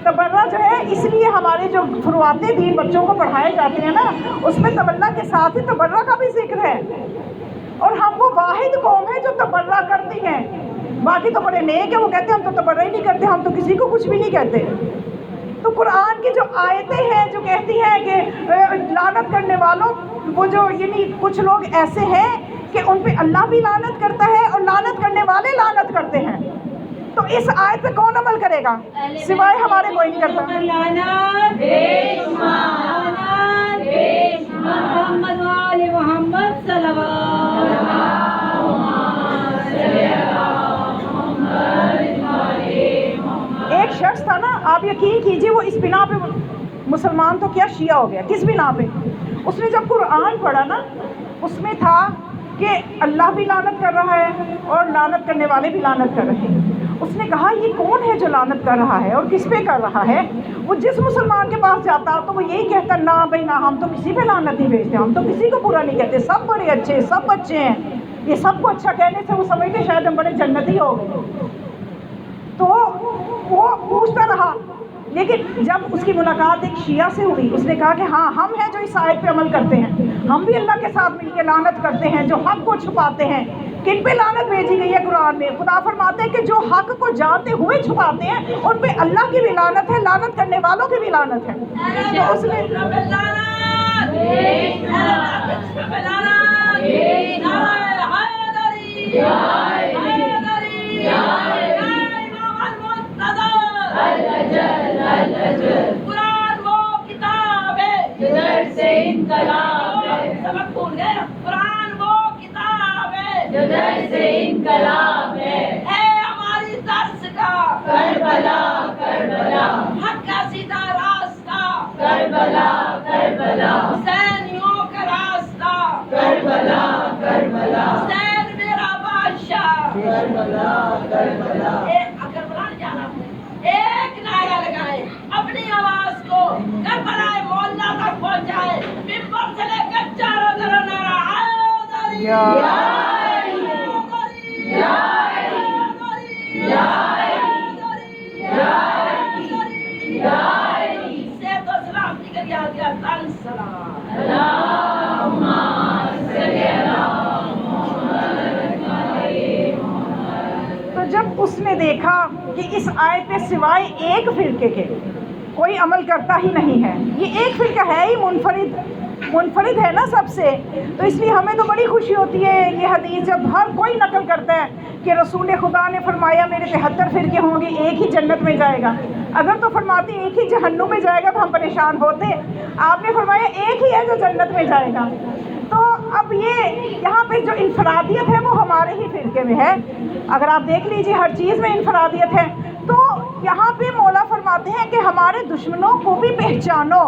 تبرہ جو ہے, اس لیے ہمارے جو فروعات دین بچوں کو پڑھائے جاتے ہیں نا, اس میں تبرہ کے ساتھ ہی تبرہ کا بھی ذکر ہے. اور ہم وہ واحد قوم ہے جو تبرہ کرتی ہیں. باقی تو بڑے نیک ہیں, وہ کہتے ہیں ہم تو تبرہ ہی نہیں کرتے, ہم تو کسی کو کچھ بھی نہیں کہتے. تو قرآن کی جو آیتیں ہیں جو کہتی ہیں کہ لعنت کرنے والوں, وہ جو یعنی کچھ لوگ ایسے ہیں کہ ان پہ اللہ بھی لعنت کرتا ہے اور لعنت کرنے والے لعنت کرتے ہیں. تو اس آیت پہ کون عمل کرے گا سوائے ہمارے کوئی نہیں کرتا. لعنت محمد وآل محمد صلوات. ایک شخص تھا نا، آپ یقین کیجئے وہ اس بنا پہ مسلمان تو کیا شیعہ ہو گیا. کس بنا پہ؟ اس نے جب قرآن پڑھا نا، اس میں تھا کہ اللہ بھی لعنت کر رہا ہے اور لعنت کرنے والے بھی لعنت کر رہے ہیں. اس نے کہا یہ کون ہے جو لعنت کر رہا ہے اور کس پہ کر رہا ہے؟ وہ جس مسلمان کے پاس جاتا تو وہ یہی کہتا نہ بھائی نہ، ہم تو کسی پہ لعنت نہیں بھیجتے، ہم تو کسی کو برا نہیں کہتے، سب بڑے اچھے، سب اچھے ہیں. یہ سب کو اچھا کہنے سے وہ سمجھتے شاید ہم بڑے جنتی ہو گئے. تو وہ پوچھتا رہا، لیکن جب اس کی ملاقات ایک شیعہ سے ہوئی، اس نے کہا کہ ہاں ہم ہیں جو اس آیت پہ عمل کرتے ہیں، ہم بھی اللہ کے ساتھ مل کے لعنت کرتے ہیں جو حق کو چھپاتے ہیں. کن پہ لعنت بھیجی گئی ہے قرآن میں؟ خدا فرماتے ہیں کہ جو حق کو جانتے ہوئے چھپاتے ہیں ان پہ اللہ کی بھی لعنت ہے، لعنت کرنے والوں کی بھی لعنت ہے. تو اس نے قرآن وہ کتاب ہے جدھر سے انقلاب ہے. سبق بھول گئے. قرآن وہ کتاب ہے جدھر سے انقلاب ہے. اے ہماری درس کا کربلا کربلا، حق کا سیدھا راستہ کربلا کربلا، حسینیوں کا راستہ کربلا کربلا، حسین میرا بادشاہ کربلا کربلا. کربلا جانا ایک نعرہ لگائے، اپنی آواز کو کربلا مولا تک پہنچائے، ممبر سے لے کر چاروں طرف نعرہ حیدری حیدری حیدری. سے تو سلام نکل گیا دیا تن سلام. اللہم صلی علی تو جب اس نے دیکھا کہ اس آیت پہ سوائے ایک فرقے کے کوئی عمل کرتا ہی نہیں ہے، یہ ایک فرقہ ہے ہی منفرد ہے نا سب سے، تو اس لیے ہمیں تو بڑی خوشی ہوتی ہے یہ حدیث جب ہر کوئی نقل کرتا ہے کہ رسول خدا نے فرمایا میرے 73 فرقے ہوں گے، ایک ہی جنت میں جائے گا. اگر تو فرماتے ایک ہی جہنم میں جائے گا تو ہم پریشان ہوتے. آپ نے فرمایا ایک ہی ہے جو جنت میں جائے گا. تو اب یہ یہاں پہ جو انفرادیت ہے وہ ہمارے ہی فرقے میں ہے. اگر آپ دیکھ لیجیے ہر چیز میں انفرادیت ہے. تو یہاں پہ مولا فرماتے ہیں کہ ہمارے دشمنوں کو بھی پہچانو،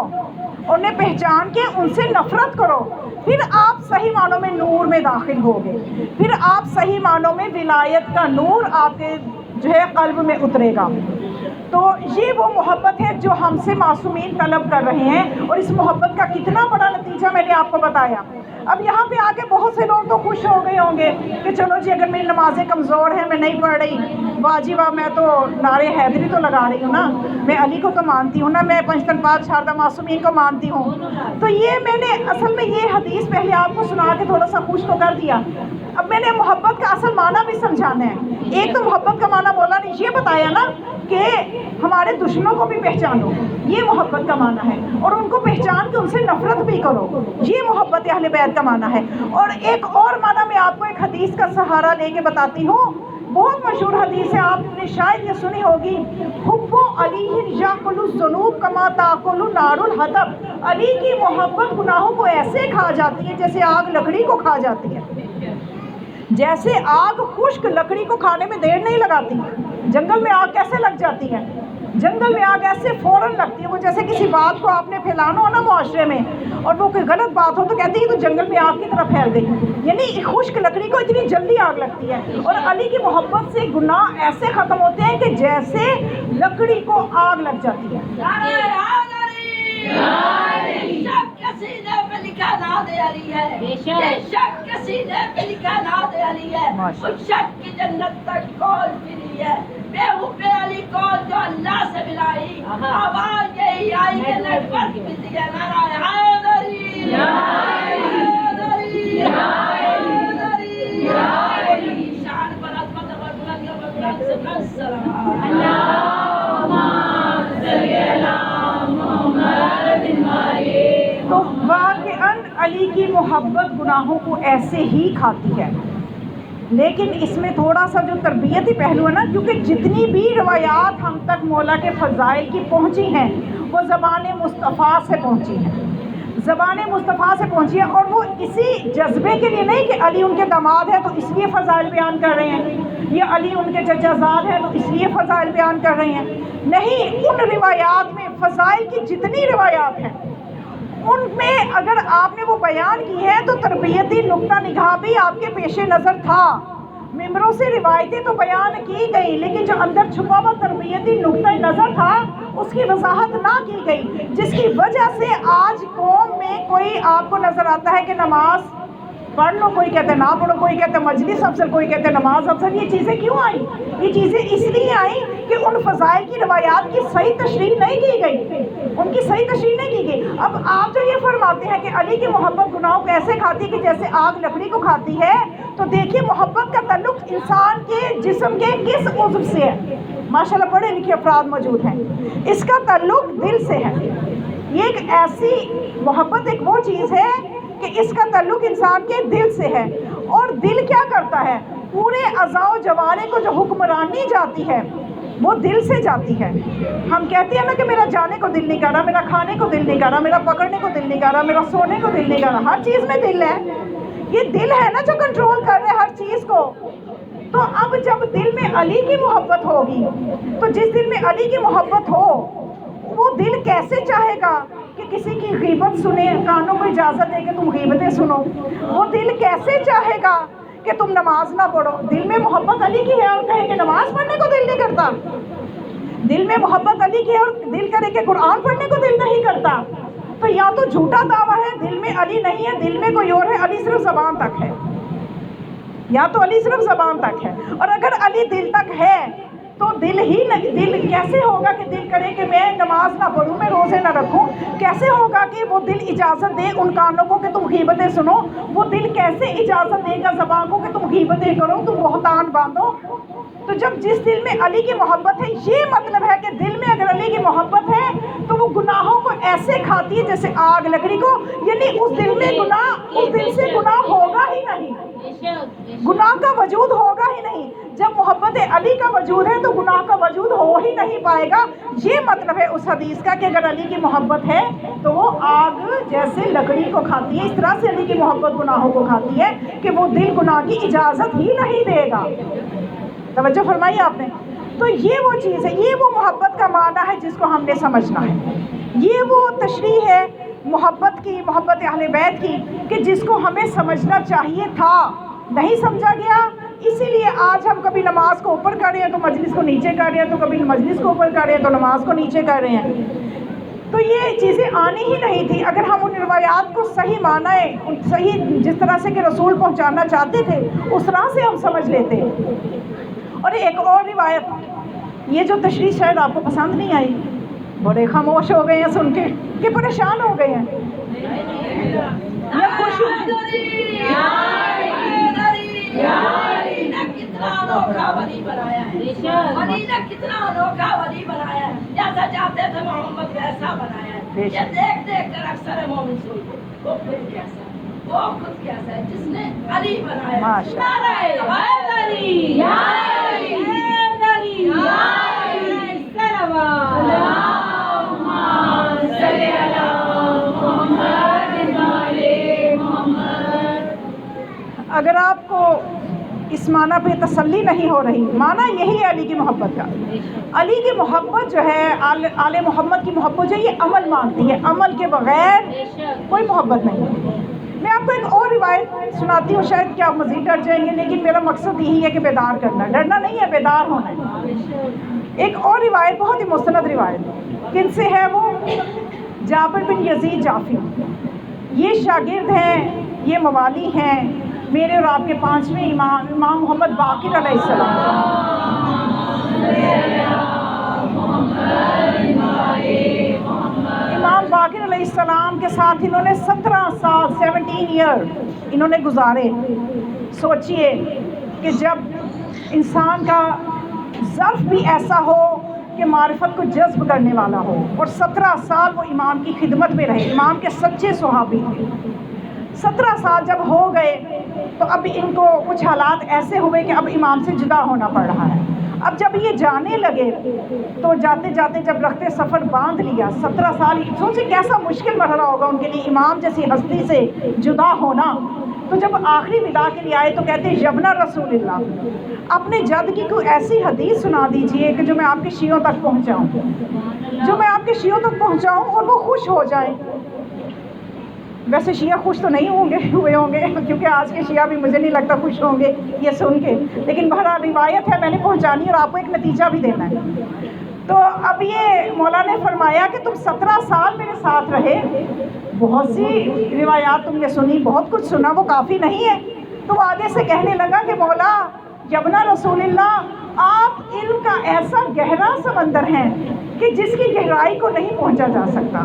انہیں پہچان کے ان سے نفرت کرو، پھر آپ صحیح معنوں میں نور میں داخل ہوگے، پھر آپ صحیح معنوں میں ولایت کا نور آپ کے جو ہے قلب میں اترے گا. تو یہ وہ محبت ہے جو ہم سے معصومین طلب کر رہے ہیں، اور اس محبت کا کتنا بڑا نتیجہ میں نے آپ کو بتایا. اب یہاں پہ آ کے بہت سے لوگ تو خوش ہو گئے ہوں گے کہ چلو جی اگر میری نمازیں کمزور ہیں، میں نہیں پڑھ رہی، واجبہ میں تو نعرے حیدری تو لگا رہی ہوں نا، میں علی کو تو مانتی ہوں نا، میں پنجتن پاک شاردا معصومین کو مانتی ہوں. تو یہ میں نے اصل میں یہ حدیث پہلے آپ کو سنا کے تھوڑا سا خوش تو کر دیا. اب میں نے محبت کا اصل معنی بھی سمجھانا ہے. ایک تو محبت کا معنی مولا نے یہ بتایا نا کہ ہمارے دشمنوں کو بھی پہچانو، یہ محبت کا معنی ہے، اور ان کو پہچان کے ان سے نفرت بھی کرو، یہ محبت اہل بیت کا معنی ہے. اور ایک اور معنی میں آپ کو ایک حدیث کا سہارا لے کے بتاتی ہوں، بہت مشہور حدیث ہے، آپ نے شاید یہ سنی ہوگی، حب علی یاکل الذنوب کما تاکل نار الحطب. علی کی محبت گناہوں کو ایسے کھا جاتی ہے جیسے آگ لکڑی کو کھا جاتی ہے. جیسے آگ خشک لکڑی کو کھانے میں دیر نہیں لگاتی. جنگل میں آگ کیسے لگ جاتی ہے؟ جنگل میں آگ ایسے فوراً لگتی ہے. وہ جیسے کسی بات کو آپ نے پھیلانا ہو نا معاشرے میں، اور وہ کوئی غلط بات ہو تو کہتی ہے تو جنگل میں آگ کی طرح پھیل گئی. یعنی خشک لکڑی کو اتنی جلدی آگ لگتی ہے. اور علی کی محبت سے گناہ ایسے ختم ہوتے ہیں کہ جیسے لکڑی کو آگ لگ جاتی ہے. سینے پہ لکھا ناد علی ہے، یہ شک کے سینے پہ لکھا ناد علی ہے، اس شک کی جنت تک کال پھری ہے. بے حب علی کال جو اللہ سے ملائی، آواز یہی آئی کہ نیٹ ورک بھی دیا نعرہ حیدری حیدری حیدری حیدری. شان پر عظمت اور بلند سے بلند سلام. اللہم صلی علی محمد. تو واقعاً علی کی محبت محبت گناہوں کو ایسے ہی کھاتی ہے، لیکن اس میں تھوڑا سا جو تربیتی پہلو ہے نا، کیونکہ جتنی بھی روایات ہم تک مولا کے فضائل کی پہنچی ہیں وہ زبان مصطفیٰ سے پہنچی ہیں، زبان مصطفیٰ سے پہنچی ہے، اور وہ اسی جذبے کے لیے نہیں کہ علی ان کے داماد ہے تو اس لیے فضائل بیان کر رہے ہیں، یا علی ان کے چچا زاد ہے تو اس لیے فضائل بیان کر رہے ہیں، نہیں، ان روایات میں فضائل کی جتنی روایات ہیں ان میں اگر آپ نے وہ بیان کی ہے تو تربیتی نقطہ نگاہ بھی آپ کے پیش نظر تھا، ممبروں سے روایتیں تو بیان کی گئی لیکن جو اندر چھپا ہوا تربیتی نقطہ نظر تھا اس کی وضاحت نہ کی گئی، جس کی وجہ سے آج قوم میں کوئی آپ کو نظر آتا ہے کہ نماز پڑھ لو، کوئی کہتے نہ پڑھو، کوئی کہتے مجلس افضل، کوئی کہتے نماز افضل۔ یہ چیزیں کیوں آئیں؟ یہ چیزیں اس لیے آئیں کہ ان فضائل کی روایات کی صحیح تشریح نہیں کی گئی، ان کی صحیح تشریح نہیں کی گئی۔ اب آپ جو یہ فرماتے ہیں کہ علی کی محبت گناہوں کو ایسے کھاتی ہے کہ جیسے آگ لکڑی کو کھاتی ہے، تو دیکھیے محبت کا تعلق انسان کے جسم کے کس عضو سے ہے؟ ماشاءاللہ پڑھے لکھے افراد موجود ہیں، اس کا تعلق دل سے ہے۔ یہ ایک ایسی محبت، ایک وہ چیز ہے کہ اس کا تعلق انسان کے دل سے ہے، اور دل کیا کرتا ہے؟ پورے اعضاء و جوارح کو جو حکمرانی جاتی ہے وہ دل سے جاتی ہے۔ ہم کہتے ہیں نا کہ میرا جانے کو دل نہیں کر رہا، میرا کھانے کو دل نہیں کر رہا، میرا پکڑنے کو دل نہیں کر رہا، میرا سونے کو دل نہیں کر رہا، ہر چیز میں دل ہے، یہ دل ہے نا جو کنٹرول کر رہے ہر چیز کو۔ تو اب جب دل میں علی کی محبت ہوگی تو جس دل میں علی کی محبت ہو وہ دل کیسے چاہے گا کہ کسی کی غیبت سنے، کانوں کو اجازت دے کہ تم غیبتیں سنو؟ وہ دل کیسے چاہے گا کہ تم نماز نہ پڑھو؟ دل میں محبت علی کی ہے اور کہے کہ نماز پڑھنے کو دل نہیں کرتا، دل میں محبت علی کی ہے اور دل کرے کہ قرآن پڑھنے کو دل نہیں کرتا، تو یا تو جھوٹا دعویٰ ہے دل میں علی نہیں ہے، دل میں کوئی اور ہے، علی صرف زبان تک ہے، یا تو علی صرف زبان تک ہے، اور اگر علی دل تک ہے تو دل ہی نہیں، دل کیسے ہوگا کہ دل کرے کہ میں نماز نہ پڑھوں، میں روزے نہ رکھوں؟ کیسے ہوگا کہ وہ دل اجازت دے ان کانوں کو کہ تم غیبتیں سنو؟ وہ دل کیسے اجازت دے گا زبان کو کہ تم غیبتیں کرو، تم بہتان باندھو؟ تو جب جس دل میں علی کی محبت ہے، یہ مطلب ہے کہ دل میں اگر علی کی محبت ہے تو وہ گناہوں کو ایسے کھاتی ہے جیسے آگ لکڑی کو، یعنی اس دل میں گناہ، اس دل سے گناہ ہوگا ہی نہیں، گناہ کا وجود ہوگا ہی نہیں۔ جب محبت علی کا وجود ہے تو گناہ کا وجود ہو ہی نہیں پائے گا۔ یہ مطلب ہے اس حدیث کا کہ اگر علی کی محبت ہے تو وہ آگ جیسے لکڑی کو کھاتی ہے، اس طرح سے علی کی محبت گناہوں کو کھاتی ہے کہ وہ دل گناہ کی اجازت ہی نہیں دے گا۔ توجہ فرمائی آپ نے؟ تو یہ وہ چیز ہے، یہ وہ محبت کا معنی ہے جس کو ہم نے سمجھنا ہے، یہ وہ تشریح ہے محبت کی، محبت اہل بیت کی، کہ جس کو ہمیں سمجھنا چاہیے تھا، نہیں سمجھا گیا، اسی لیے آج ہم کبھی نماز کو اوپر کر رہے ہیں تو مجلس کو نیچے کر رہے ہیں، تو کبھی مجلس کو اوپر کر رہے ہیں تو نماز کو نیچے کر رہے ہیں۔ تو یہ چیزیں آنی ہی نہیں تھی اگر ہم ان روایات کو صحیح معنی، صحیح جس طرح سے کہ رسول پہنچانا چاہتے تھے اس طرح سے ہم سمجھ لیتے۔ اور ایک اور روایت، یہ جو تشریح شاید آپ کو پسند نہیں آئی، بڑے خاموش ہو گئے ہیں سن کے کہ پریشان ہو گئے ہیں، یا خوش ہو کتنا انوکھا ولی بنایا ہے، ولی نے کتنا انوکھا ولی بنایا ہے، جیسا چاہتے تھے محمد ویسا بنایا ہے۔ یہ دیکھ دیکھ کر اکثر مومن سوچتے وہ خود کیسا ہے، وہ خود کیسا ہے جس نے علی بنایا۔ نعرہ حیدری، یا حیدری، یا حیدری، صلوات اللہم صلی علی محمد وعلی محمد۔ اگر آپ کو اس معنی پہ تسلی نہیں ہو رہی، معنی یہی ہے علی کی محبت کا۔ علی کی محبت جو ہے، آل محمد کی محبت جو ہے، یہ عمل مانگتی ہے، عمل کے بغیر کوئی محبت نہیں۔ میں آپ کو ایک اور روایت سناتی ہوں، شاید کہ آپ مزید ڈر جائیں گے، لیکن میرا مقصد یہی ہے کہ بیدار کرنا، ڈرنا نہیں ہے، بیدار ہونا ہے۔ ایک اور روایت بہت ہی مستند روایت، کن سے ہے وہ؟ جابر بن یزید جعفی، یہ شاگرد ہیں، یہ موالی ہیں میرے اور آپ کے پانچویں امام محمد باقر علیہ السلام۔ امام باقر علیہ السلام کے ساتھ انہوں نے 17 سال 17 ایئر انہوں نے گزارے۔ سوچئے کہ جب انسان کا ظرف بھی ایسا ہو کہ معرفت کو جذب کرنے والا ہو، اور 17 سال وہ امام کی خدمت میں رہے، امام کے سچے صحابی تھے، 17 سال جب ہو گئے تو اب ان کو کچھ حالات ایسے ہوئے کہ اب امام سے جدا ہونا پڑ رہا ہے۔ اب جب یہ جانے لگے تو جاتے جاتے جب رخت سفر باندھ لیا، 17 سال، سوچے کیسا مشکل مرحلہ ہوگا ان کے لیے امام جیسی ہستی سے جدا ہونا۔ تو جب آخری ودا کے لیے آئے تو کہتے ہیں یبنا رسول اللہ، اپنے جد کی کوئی ایسی حدیث سنا دیجئے کہ جو میں آپ کے شیعوں تک پہنچاؤں، جو میں آپ کے شیعوں تک پہنچاؤں اور وہ خوش ہو جائیں۔ ویسے شیعہ خوش تو نہیں ہوئے ہوں گے کیونکہ آج کے شیعہ بھی مجھے نہیں لگتا خوش ہوں گے یہ سن کے، لیکن بہرحال روایت ہے، میں نے پہنچانی اور آپ کو ایک نتیجہ بھی دینا ہے۔ تو اب یہ مولا نے فرمایا کہ تم 17 سال میرے ساتھ رہے، بہت سی روایات تم نے سنی، بہت کچھ سنا، وہ کافی نہیں ہے۔ تو وہ آگے سے کہنے لگا کہ مولا یبنا رسول اللہ، آپ علم کا ایسا گہرا سمندر ہیں کہ جس کی گہرائی کو نہیں پہنچا جا سکتا۔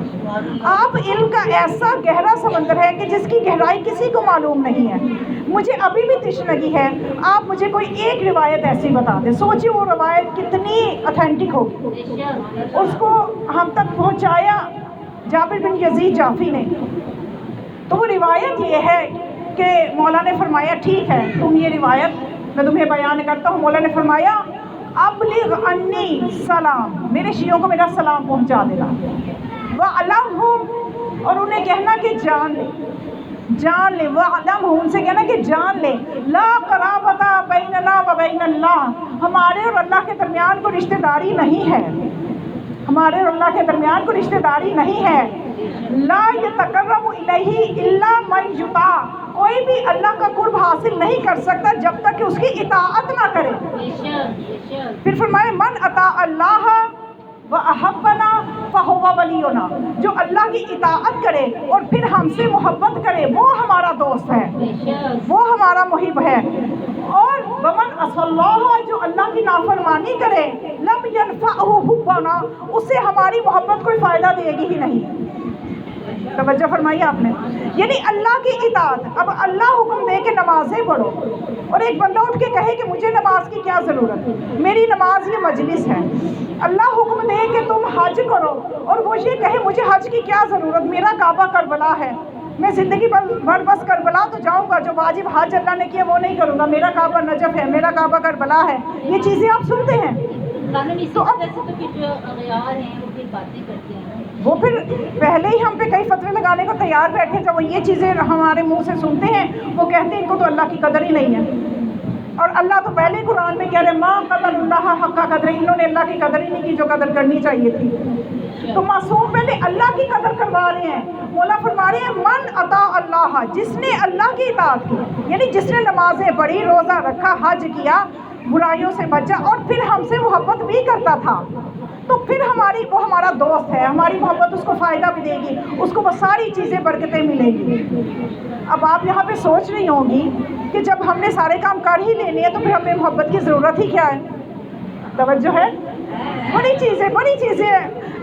آپ علم کا ایسا گہرا سمندر ہے کہ جس کی گہرائی کسی کو معلوم نہیں ہے۔ مجھے ابھی بھی تشنگی ہے، آپ مجھے کوئی ایک روایت ایسی بتا دیں۔ سوچیے وہ روایت کتنی اتھینٹک ہوگی۔ اس کو ہم تک پہنچایا جابر بن یزید جعفی نے۔ تو وہ روایت یہ ہے کہ مولا نے فرمایا ٹھیک ہے تم یہ روایت میں تمہیں بیان کرتا ہوں۔ مولا نے فرمایا ابلغ انی سلام، میرے شیعوں کو میرا سلام پہنچا دینا، وعلمہم، اور انہیں کہنا کہ جان لے، جان لے، وعلمہم، ان سے کہنا کہ جان لے، لا قرابۃ بیننا و بین اللہ، ہمارے اور اللہ کے درمیان کوئی رشتہ داری نہیں ہے، ہمارے اور اللہ کے درمیان کوئی رشتہ داری نہیں ہے۔ لا یتقرب الیہ الا من یطاع، کوئی بھی اللہ کا قرب حاصل نہیں کر سکتا جب تک کہ اس کی اطاعت نہ کرے۔ پھر فرمائے من اطاع اللہ وَأَحَبَّنَا فَهُوَ وَلِيُّنَا، جو اللہ کی اطاعت کرے اور پھر ہم سے محبت کرے وہ ہمارا دوست ہے، وہ ہمارا محب ہے۔ اور وَمَنْ عَصَى اللَّهَ، جو اللہ کی نافرمانی کرے، لَمْ يَنْفَعْهُ حُبُّنَا، اس سے ہماری محبت کوئی فائدہ دے گی ہی نہیں۔ توجہ فرمائی آپ نے، یعنی اللہ کی اطاعت۔ اب اللہ حکم دے کہ نمازیں پڑھو اور ایک بندہ اٹھ کے کہے کہ مجھے نماز کی کیا ضرورت، میری نماز یہ مجلس ہے۔ اللہ حکم دے کہ تم حج کرو اور وہ یہ کہے مجھے حج کی کیا ضرورت، میرا کعبہ کربلا ہے، میں زندگی بھر بس کربلا تو جاؤں گا، جو واجب حج اللہ نے کیا وہ نہیں کروں گا، میرا کعبہ نجف ہے، میرا کعبہ کربلا ہے، یہ چیزیں آپ سنتے ہیں۔ تو اب وہ پھر پہلے ہی ہم پہ کئی فتوے لگانے کو تیار بیٹھے، جب وہ یہ چیزیں ہمارے منہ سے سنتے ہیں وہ کہتے ہیں ان کو تو اللہ کی قدر ہی نہیں ہے، اور اللہ تو پہلے ہی قرآن میں کہہ رہے ما قدر اللہ حق قدر، انہوں نے اللہ کی قدر ہی نہیں کی جو قدر کرنی چاہیے تھی۔ تو معصوم پہلے اللہ کی قدر کروا رہے ہیں۔ مولا فرما رہے ہیں من اطاع اللہ، جس نے اللہ کی اطاعت کی، یعنی جس نے نمازیں پڑھی، روزہ رکھا، حج کیا، برائیوں سے بچا اور پھر ہم سے محبت بھی کرتا تھا، تو پھر وہ ہمارا دوست ہے، ہماری محبت اس کو فائدہ بھی دے گی، اس کو وہ ساری چیزیں برکتیں ملیں گی۔ اب آپ یہاں پہ سوچ رہی ہوں گی کہ جب ہم نے سارے کام کر ہی لینے ہیں تو پھر ہمیں محبت کی ضرورت ہی کیا ہے؟ توجہ ہے، بڑی چیزیں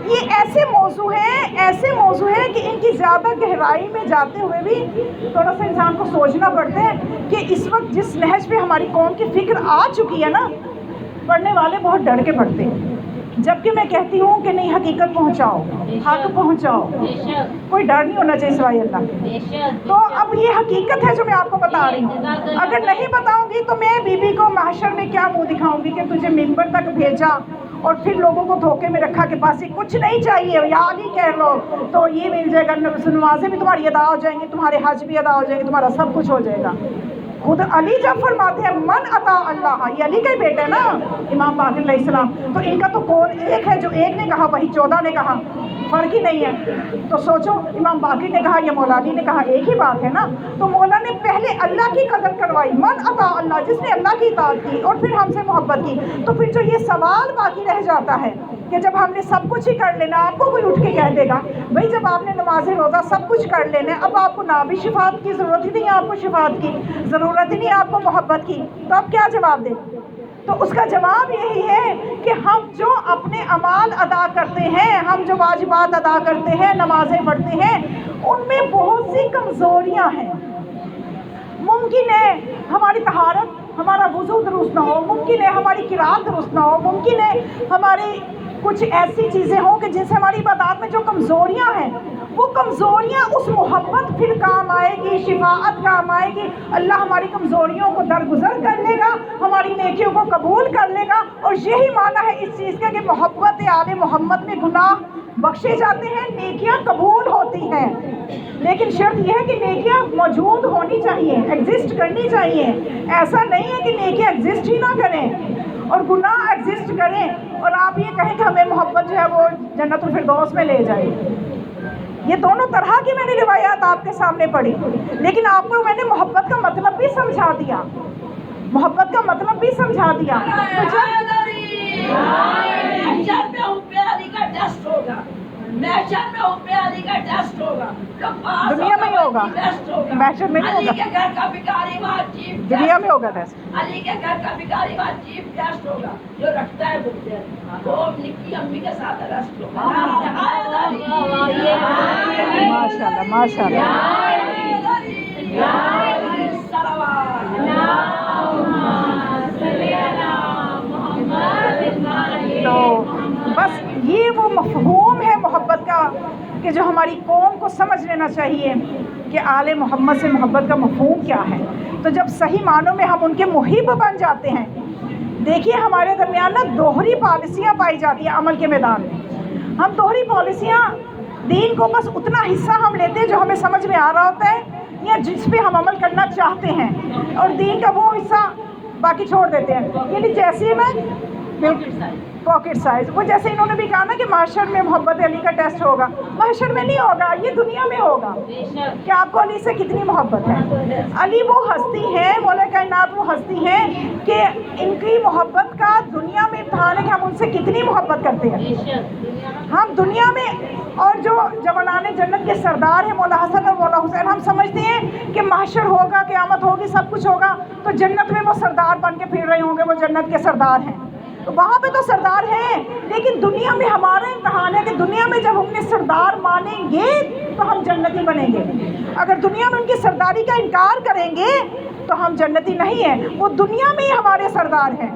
یہ ایسے موضوع ہیں کہ ان کی زیادہ گہرائی میں جاتے ہوئے بھی تھوڑا سا انسان کو سوچنا پڑتا ہے کہ اس وقت جس نہج پہ ہماری قوم کی فکر آ چکی ہے نا، پڑھنے والے بہت ڈر کے پڑھتے ہیں، جبکہ میں کہتی ہوں کہ نہیں، حقیقت پہنچاؤ، حق پہنچاؤ، کوئی ڈر نہیں ہونا چاہیے سوائے اللہ۔ تو اب یہ حقیقت ہے جو میں آپ کو بتا رہی ہوں، اگر نہیں بتاؤں گی تو میں بی بی کو محشر میں کیا منہ دکھاؤں گی کہ تجھے ممبر تک بھیجا اور پھر لوگوں کو دھوکے میں رکھا کہ پاس کچھ نہیں چاہیے، یا علی کہہ لو تو یہ مل جائے گا، نمازیں بھی تمہاری ادا ہو جائیں گی، تمہارے حج بھی ادا ہو جائیں گے، تمہارا سب کچھ ہو جائے گا۔ خود علی جب فرماتے ہیں من اطاع اللہ، یہ علی کا ہی بیٹا ہے نا امام باقر علیہ السلام، تو ان کا تو کون ایک ہے، جو ایک نے کہا وہی 14 نے کہا، فرق ہی نہیں ہے۔ تو سوچو امام باقر نے کہا یا مولا علی نے کہا، ایک ہی بات ہے نا۔ تو مولا نے پہلے اللہ کی قدر کروائی، من اطاع اللہ، جس نے اللہ کی اطاعت کی اور پھر ہم سے محبت کی۔ تو پھر جو یہ سوال باقی رہ جاتا ہے کہ جب ہم نے سب کچھ ہی کر لینا، آپ کو کوئی اٹھ کے کہہ دے گا بھائی جب آپ نے نماز روزہ سب کچھ کر لینا ہے، اب آپ کو نہ بھی شفاعت کی ضرورت ہی نہیں ہے، آپ کو شفاعت کی ضرورت ہی نہیں ہے، آپ کو محبت کی، تو آپ کیا جواب دیں؟ تو اس کا جواب یہی ہے کہ ہم جو اپنے اعمال ادا کرتے ہیں، ہم جو واجبات ادا کرتے ہیں، نمازیں پڑھتے ہیں، ان میں بہت سی کمزوریاں ہیں۔ ممکن ہے ہماری طہارت، ہمارا وضو درست نہ ہو، ممکن ہے ہماری قرات درست نہ ہو، ممکن ہے ہماری کچھ ایسی چیزیں ہوں کہ جن سے ہماری عبادات میں جو کمزوریاں ہیں وہ کمزوریاں اس محبت پھر کام آئے گی، شفاعت کام آئے گی، اللہ ہماری کمزوریوں کو درگزر کر لے گا، ہماری نیکیوں کو قبول کر لے گا۔ اور یہی معنی ہے اس چیز کا کہ محبت آل محمد میں گناہ بخشے جاتے ہیں، نیکیاں قبول ہوتی ہیں، لیکن شرط یہ ہے کہ نیکیاں موجود ہونی چاہیے، ایگزسٹ کرنی چاہیے۔ ایسا نہیں ہے کہ نیکیاں ایگزسٹ ہی نہ کریں اور گناہ ایگزسٹ کریں اور آپ یہ کہیں کہ ہمیں محبت جو ہے وہ جنت الفردوس میں لے جائے۔ یہ دونوں طرح کی میں نے روایات آپ کے سامنے پڑھی، لیکن آپ کو میں نے محبت کا مطلب بھی سمجھا دیا، محبت کا مطلب بھی سمجھا دیا۔ تو جب محشر میں حب علی کا ٹیسٹ ہوگا، محشر میں حب علی کا ٹیسٹ ہوگا، دنیا میں ہی ہوگا، محشر میں نہیں علی ہوگا، کے گھر کا بھکاری وہاں چیف دنیا میں ہوگا ٹیسٹ۔ علی کے گھر کا بھکاری وہاں چیف ٹیسٹ ہوگا، جو رکھتا ہے بکتے وہ نکی امی کے ساتھ ارسٹ ہوگا۔ ماشاء اللہ ماشاء اللہ۔ تو بس یہ وہ مفہوم ہے محبت کا کہ جو ہماری قوم کو سمجھ لینا چاہیے کہ آل محمد سے محبت کا مفہوم کیا ہے۔ تو جب صحیح معنوں میں ہم ان کے محب بن جاتے ہیں، دیکھیے ہمارے درمیان نا دوہری پالیسیاں پائی جاتی ہیں عمل کے میدان میں۔ ہم دوہری پالیسیاں، دین کو بس اتنا حصہ ہم لیتے ہیں جو ہمیں سمجھ میں آ رہا ہوتا ہے یا جس پہ ہم عمل کرنا چاہتے ہیں، اور دین کا وہ حصہ باقی چھوڑ دیتے ہیں۔ یعنی جیسے میں پاکٹ سائز، وہ جیسے انہوں نے بھی کہا نا کہ محشر میں محبت علی کا ٹیسٹ ہوگا، محشر میں نہیں ہوگا، یہ دنیا میں ہوگا کہ آپ کو علی سے کتنی محبت ہے۔ علی وہ ہستی ہے، مولا کائنات وہ ہستی ہے کہ ان کی محبت کا دنیا میں امتحان ہے کہ ہم ان سے کتنی محبت کرتے ہیں۔ ہم دنیا میں اور جو جوانان جنت کے سردار ہیں مولا حسن اور مولا حسین، ہم سمجھتے ہیں کہ محشر ہوگا، قیامت ہوگی، سب کچھ ہوگا تو جنت میں وہ سردار بن کے پھر رہے ہوں گے، وہ جنت کے سردار ہیں، تو وہاں پہ تو سردار ہیں، لیکن دنیا میں ہمارا امتحان ہے کہ دنیا میں جب ہم نے سردار مانیں گے تو ہم جنتی بنیں گے، اگر دنیا میں ان کی سرداری کا انکار کریں گے تو ہم جنتی نہیں ہیں۔ وہ دنیا میں ہی ہمارے سردار ہیں،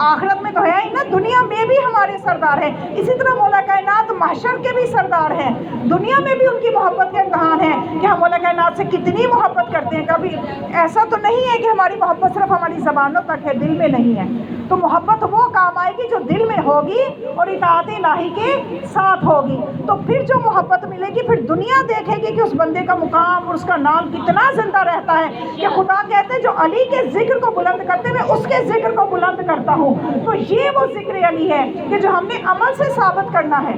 آخرت میں تو ہے ہی نا، دنیا میں بھی ہمارے سردار ہیں۔ اسی طرح مولا کائنات محشر کے بھی سردار ہیں، دنیا میں بھی ان کی محبت کا امتحان ہے کہ ہم مولا کائنات سے کتنی محبت کرتے ہیں۔ کبھی ایسا تو نہیں ہے کہ ہماری محبت صرف ہماری زبانوں تک ہے، دل میں نہیں ہے۔ تو محبت وہ کام آئے گی جو دل میں ہوگی اور اطاعت الہی کے ساتھ ہوگی، تو پھر جو محبت ملے گی پھر دنیا دیکھے گی کہ اس بندے کا مقام اور اس کا نام کتنا زندہ رہتا ہے، کہ خدا کہتے ہیں جو علی کے ذکر کو بلند کرتے میں اس کے ذکر کو بلند کرتا ہوں۔ تو یہ وہ ذکر علی ہے کہ جو ہم نے عمل سے ثابت کرنا ہے،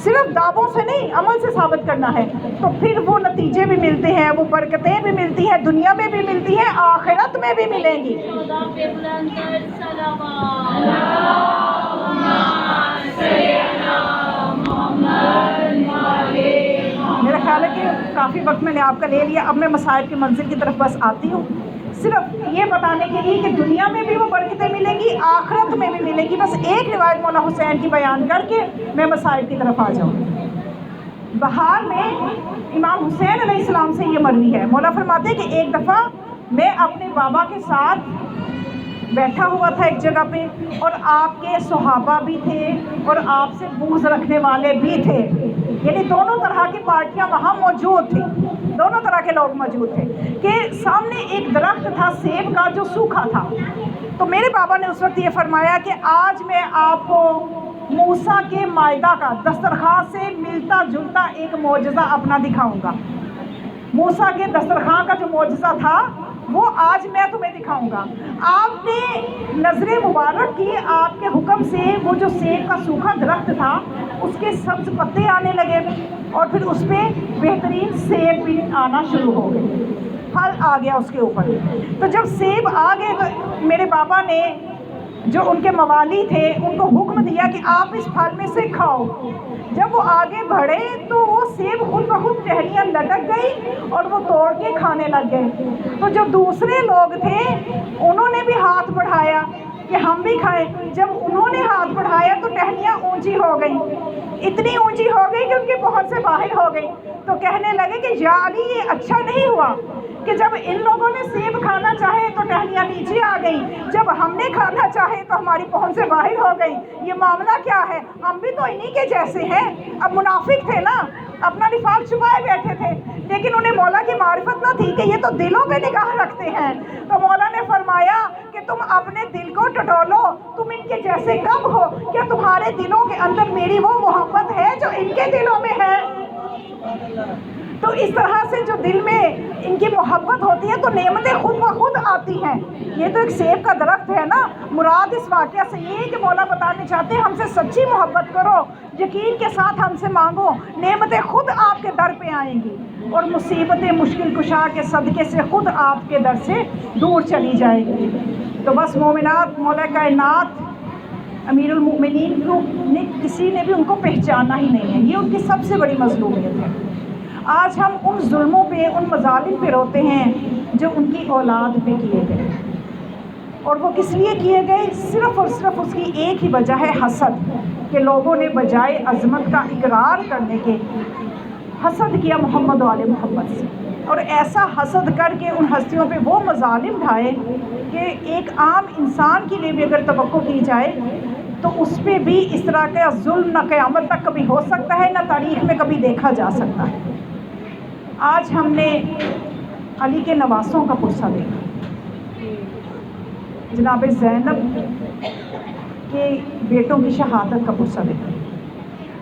صرف دعووں سے نہیں، عمل سے ثابت کرنا ہے، تو پھر وہ نتیجے بھی ملتے ہیں، وہ برکتیں بھی ملتی ہیں، دنیا میں بھی ملتی ہیں، آخرت میں بھی ملیں گی۔ میرا خیال ہے کہ کافی وقت میں نے آپ کا لے لیا، اب میں مسائل کی منزل کی طرف بس آتی ہوں، صرف یہ بتانے کے لیے کہ دنیا میں بھی وہ برکتیں ملیں گی، آخرت میں بھی ملیں گی۔ بس ایک روایت مولا حسین کی بیان کر کے میں مسائل کی طرف آ جاؤں۔ بہار میں امام حسین علیہ السلام سے یہ مروی ہے، مولا فرماتے ہیں کہ ایک دفعہ میں اپنے بابا کے ساتھ بیٹھا ہوا تھا ایک جگہ پہ، اور آپ کے صحابہ بھی تھے اور آپ سے بغض رکھنے والے بھی تھے، یعنی دونوں طرح کی پارٹیاں وہاں موجود تھیں، دونوں طرح کے لوگ موجود تھے، کہ سامنے ایک درخت تھا سیب کا جو سوکھا تھا۔ تو میرے بابا نے اس وقت یہ فرمایا کہ آج میں آپ کو موسیٰ کے مائدہ کا دسترخوان سے ملتا جلتا ایک معجزہ اپنا دکھاؤں گا۔ موسیٰ کے دسترخوان کا جو معجزہ تھا وہ آج میں تمہیں دکھاؤں گا۔ آپ نے نظر مبارک کی، آپ کے حکم سے وہ جو سیب کا سوکھا درخت تھا اس کے سبز پتے آنے لگے، اور پھر اس پہ بہترین سیب بھی آنا شروع ہو گئے، پھل آ گیا اس کے اوپر۔ تو جب سیب آ گئے تو میرے بابا نے جو ان کے موالی تھے ان کو حکم دیا کہ آپ اس پھل میں سے کھاؤ۔ جب وہ آگے بڑھے تو وہ سیب خود بخود ٹہنیاں لٹک گئی اور وہ توڑ کے کھانے لگ گئے۔ تو جو دوسرے لوگ تھے انہوں نے بھی ہاتھ بڑھایا کہ ہم بھی کھائیں۔ جب انہوں نے ہاتھ بڑھایا تو ٹہنیاں اونچی ہو گئیں، اتنی اونچی ہو گئی کہ ان کی پہنچ سے باہر ہو گئی۔ تو کہنے لگے کہ یا علی یہ اچھا نہیں ہوا کہ جب ان لوگوں نے سیب کھانا چاہے تو ٹہنیاں نیچے آ گئیں، جب ہم نے کھانا چاہے تو ہماری پہنچ سے باہر ہو گئی، یہ معاملہ کیا ہے؟ ہم بھی تو انہی کے جیسے ہیں۔ اب منافق تھے نا، اپنا نفاق چھپائے بیٹھے تھے، لیکن انہیں مولا کی معرفت نہ تھی کہ یہ تو دلوں پہ نگاہ رکھتے ہیں۔ تو مولا نے فرمایا کہ تم اپنے دل کو ٹٹولو، تم ان کے جیسے کب ہو؟ کیا تمہارے دلوں کے اندر میری وہ محبت ہے جو ان کے دلوں میں ہے؟ تو اس طرح سے جو دل میں ان کی محبت ہوتی ہے تو نعمتیں خود بخود آتی ہیں۔ یہ تو ایک سیب کا درخت ہے نا۔ مراد اس واقعہ سے یہ ہے کہ مولا بتانے چاہتے ہیں ہم سے سچی محبت کرو، یقین کے ساتھ ہم سے مانگو، نعمتیں خود آپ کے در پہ آئیں گی، اور مصیبتیں مشکل کشا کے صدقے سے خود آپ کے در سے دور چلی جائیں گی۔ تو بس مومنات، مولا کائنات امیر المؤمنین کو کسی نے بھی ان کو پہچانا ہی نہیں ہے، یہ ان کی سب سے بڑی مظلومیت ہے۔ آج ہم ان ظلموں پہ، ان مظالم پہ روتے ہیں جو ان کی اولاد پہ کیے گئے، اور وہ کس لیے کیے گئے؟ صرف اور صرف اس کی ایک ہی وجہ ہے حسد، کہ لوگوں نے بجائے عظمت کا اقرار کرنے کے حسد کیا محمد و آل محمد سے، اور ایسا حسد کر کے ان ہستیوں پہ وہ مظالم ڈھائے کہ ایک عام انسان کے لیے بھی اگر توقع کی جائے تو اس پہ بھی اس طرح کا ظلم نہ قیامت تک کبھی ہو سکتا ہے، نہ تاریخ میں کبھی دیکھا جا سکتا ہے۔ آج ہم نے علی کے نواسوں کا پرسہ دیکھا، جناب زینب کے بیٹوں کی شہادت کا پرسہ دیکھا۔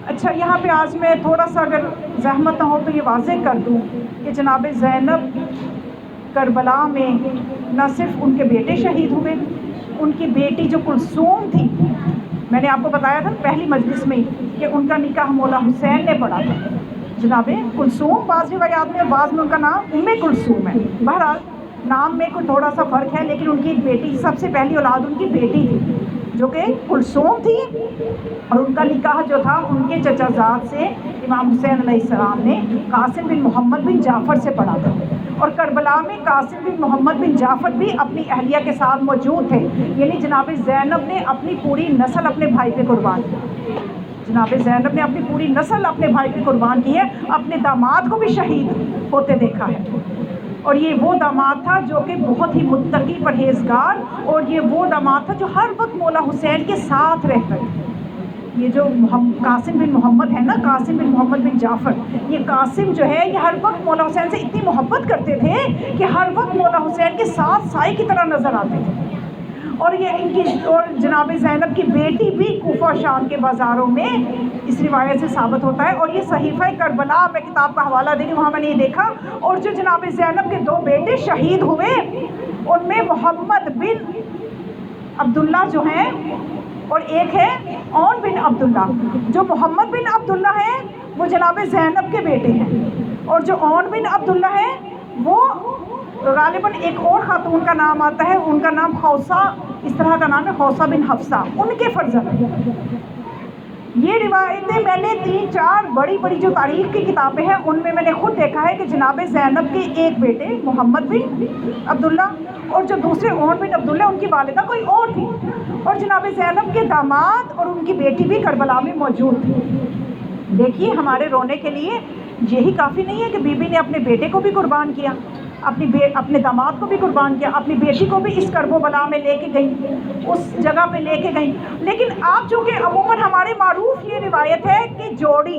اچھا، یہاں پہ آج میں تھوڑا سا اگر زحمت نہ ہو تو یہ واضح کر دوں کہ جناب زینب کربلا میں نہ صرف ان کے بیٹے شہید ہوئے، ان کی بیٹی جو کلثوم تھی، میں نے آپ کو بتایا تھا پہلی مجلس میں کہ ان کا نکاح مولا حسین نے پڑھا تھا، جناب کلثوم، بعض روایات میں اور بعض میں ان کا نام کلثوم ہے۔ بہرحال نام میں کوئی تھوڑا سا فرق ہے، لیکن ان کی ایک بیٹی، سب سے پہلی اولاد ان کی بیٹی تھی جو کہ کلثوم تھی، اور ان کا نکاح جو تھا ان کے چچا زاد سے امام حسین علیہ السلام نے قاسم بن محمد بن جعفر سے پڑھا تھا، اور کربلا میں قاسم بن محمد بن جعفر بھی اپنی اہلیہ کے ساتھ موجود تھے، یعنی جناب زینب نے اپنی پوری نسل اپنے بھائی پہ قربان کی، جناب زینب نے اپنی پوری نسل اپنے بھائی پہ قربان کی ہے، اپنے داماد کو بھی شہید ہوتے دیکھا ہے، اور یہ وہ داماد تھا جو کہ بہت ہی متقی پرہیزگار، اور یہ وہ داماد تھا جو ہر وقت مولا حسین کے ساتھ رہتا ہے۔ یہ جو قاسم بن محمد ہے نا، قاسم بن محمد بن جعفر، یہ قاسم جو ہے یہ ہر وقت مولا حسین سے اتنی محبت کرتے تھے کہ ہر وقت مولا حسین کے ساتھ سائے کی طرح نظر آتے تھے، اور یہ ان کی اور جناب زینب کی بیٹی بھی کوفہ شام کے بازاروں میں اس روایت سے ثابت ہوتا ہے، اور یہ صحیفہ کربلا، میں کتاب کا حوالہ دیں گی، وہاں میں نے یہ دیکھا، اور جو جناب زینب کے 2 بیٹے شہید ہوئے ان میں محمد بن عبداللہ جو ہیں، اور ایک ہے اون بن عبداللہ۔ جو محمد بن عبداللہ ہیں وہ جناب زینب کے بیٹے ہیں، اور جو اون بن عبداللہ ہیں وہ غالباً ایک اور خاتون کا نام آتا ہے، ان کا نام خوصہ، اس طرح کا نام ہے، خوصہ بن حفصہ، ان کے فرزند ہیں۔ یہ روایتیں میں نے 3-4 بڑی بڑی جو تاریخ کی کتابیں ہیں ان میں نے خود دیکھا ہے کہ جناب زینب کے ایک بیٹے محمد بن عبداللہ، اور جو دوسرے اون بن عبداللہ ان کی والدہ کوئی اور تھی، اور جناب زینب کے داماد اور ان کی بیٹی بھی کربلا میں موجود تھی۔ دیکھیے، ہمارے رونے کے لیے یہی کافی نہیں ہے کہ بی بی نے اپنے بیٹے کو بھی قربان کیا، اپنے داماد کو بھی قربان کیا، اپنی بیٹی کو بھی اس کرب و بلا میں لے کے گئی، اس جگہ پہ لے کے گئی، لیکن آپ چونکہ عموماً ہمارے معروف یہ روایت ہے کہ جوڑی،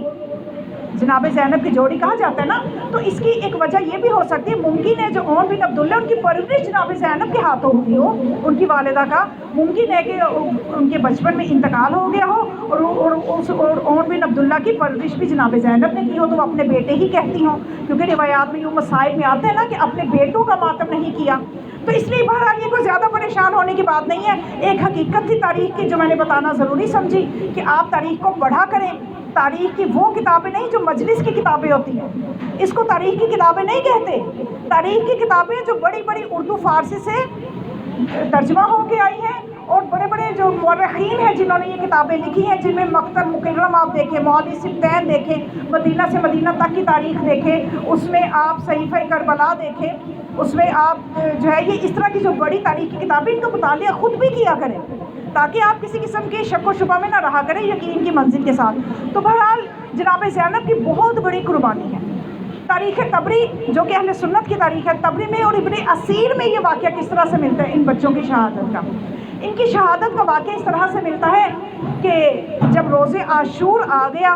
جناب زینب کی جوڑی کہا جاتا ہے نا، تو اس کی ایک وجہ یہ بھی ہو سکتی ہے، ممکن ہے جو اون بن عبداللہ ان کی پرورش جناب زینب کے ہاتھوں ہوئی ہو، ان کی والدہ کا، ممکن ہے کہ ان کے بچپن میں انتقال ہو گیا ہو، اور اون بن عبداللہ کی پرورش بھی جناب زینب نے کی ہو، تو وہ اپنے بیٹے ہی کہتی ہوں، کیونکہ روایات میں یوں مصائب میں آتے ہیں نا کہ اپنے بیٹوں کا ماتم نہیں کیا، تو اس لیے بہرحال یہ کوئی زیادہ پریشان ہونے کی بات نہیں ہے۔ ایک حقیقت تھی تاریخ کی جو میں نے بتانا ضروری سمجھی کہ آپ تاریخ کو پڑھا کریں، تاریخ کی وہ کتابیں نہیں جو مجلس کی کتابیں ہوتی ہیں، اس کو تاریخ کی کتابیں نہیں کہتے، تاریخ کی کتابیں جو بڑی بڑی اردو فارسی سے ترجمہ ہو کے آئی ہیں، اور بڑے بڑے جو مورخین ہیں جنہوں نے یہ کتابیں لکھی ہیں، جن میں مقتل مکرم آپ دیکھیں، معالی سبتین دیکھیں، مدینہ سے مدینہ تک کی تاریخ دیکھیں، اس میں آپ صحیفہ کربلا دیکھیں، اس میں آپ جو ہے یہ اس طرح کی جو بڑی تاریخ کی کتابیں، ان کا مطالعہ خود بھی کیا کریں تاکہ آپ کسی قسم کے شک و شبہ میں نہ رہا کریں، یقین کی منزل کے ساتھ۔ تو بہرحال جناب زینب کی بہت بڑی قربانی ہے۔ تاریخ طبری جو کہ اہل سنت کی تاریخ ہے، طبری میں اور ابن اسیر میں یہ واقعہ کس طرح سے ملتا ہے ان بچوں کی شہادت کا۔ ان کی شہادت کا واقعہ اس طرح سے ملتا ہے کہ جب روز عاشور آ گیا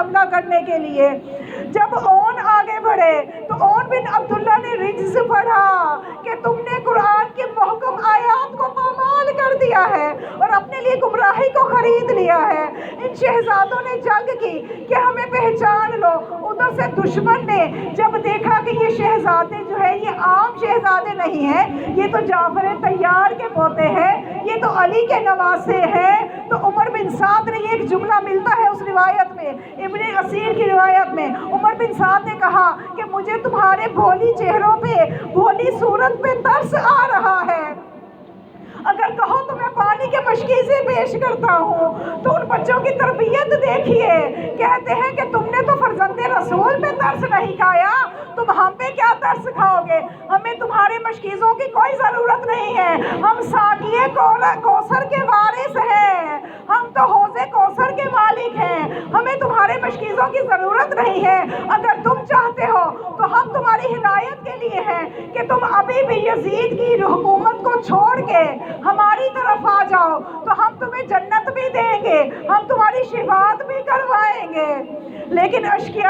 حملہ کرنے کے لیے۔ جب اون آگے بڑھے تو اون بن عبداللہ نے رجز پڑھا کہ تم نے قرآن کی محکم آیات کو پامال کر دیا ہے اور اپنے لیے گمراہی کو خرید لیا ہے۔ ان شہزادوں نے جنگ کی کہ ہمیں پہچان لو۔ ادھر سے دشمن نے جب دیکھا کہ یہ شہزادے جو ہے یہ عام شہزادے نہیں ہیں، یہ تو جعفر طیار کے پوتے ہیں، یہ تو علی کے نواسے ہیں، تو عمر بن سعد نے یہ ایک جملہ ملتا ہے اس روایت میں، ابن اسیر کی روایت میں، عمر بن سعد نے کہا کہ مجھے تمہارے بھولی چہروں پہ، بھولی صورت پہ ترس آ رہا ہے۔ اگر کہو تو میں پانی کے مشکیزیں پیش کرتا ہوں۔ تو ان بچوں کی تربیت دیکھیے، کہتے ہیں کہ تم نے تو فرزند رسول پہ ترس نہیں کھایا، تم ہم پہ کیا ترس کھاؤ گے؟ ہمیں تمہارے مشکیزوں کی کوئی ضرورت نہیں ہے، ہم ساقیے کوثر کے وارث ہیں، ہم تو حوض کوثر کے مالک ہیں، ہمیں تمہارے مشکیزوں کی ضرورت نہیں ہے۔ اگر تم چاہتے ہو تو ہم تمہاری ہدایت کے لیے ہیں کہ تم ابھی بھی یزید کی حکومت کو چھوڑ کے ہماری طرف آ جاؤ تو ہم تمہیں جنت بھی دیں گے، ہم تمہاری شفاعت بھی کروائیں گے۔ لیکن اشقیاء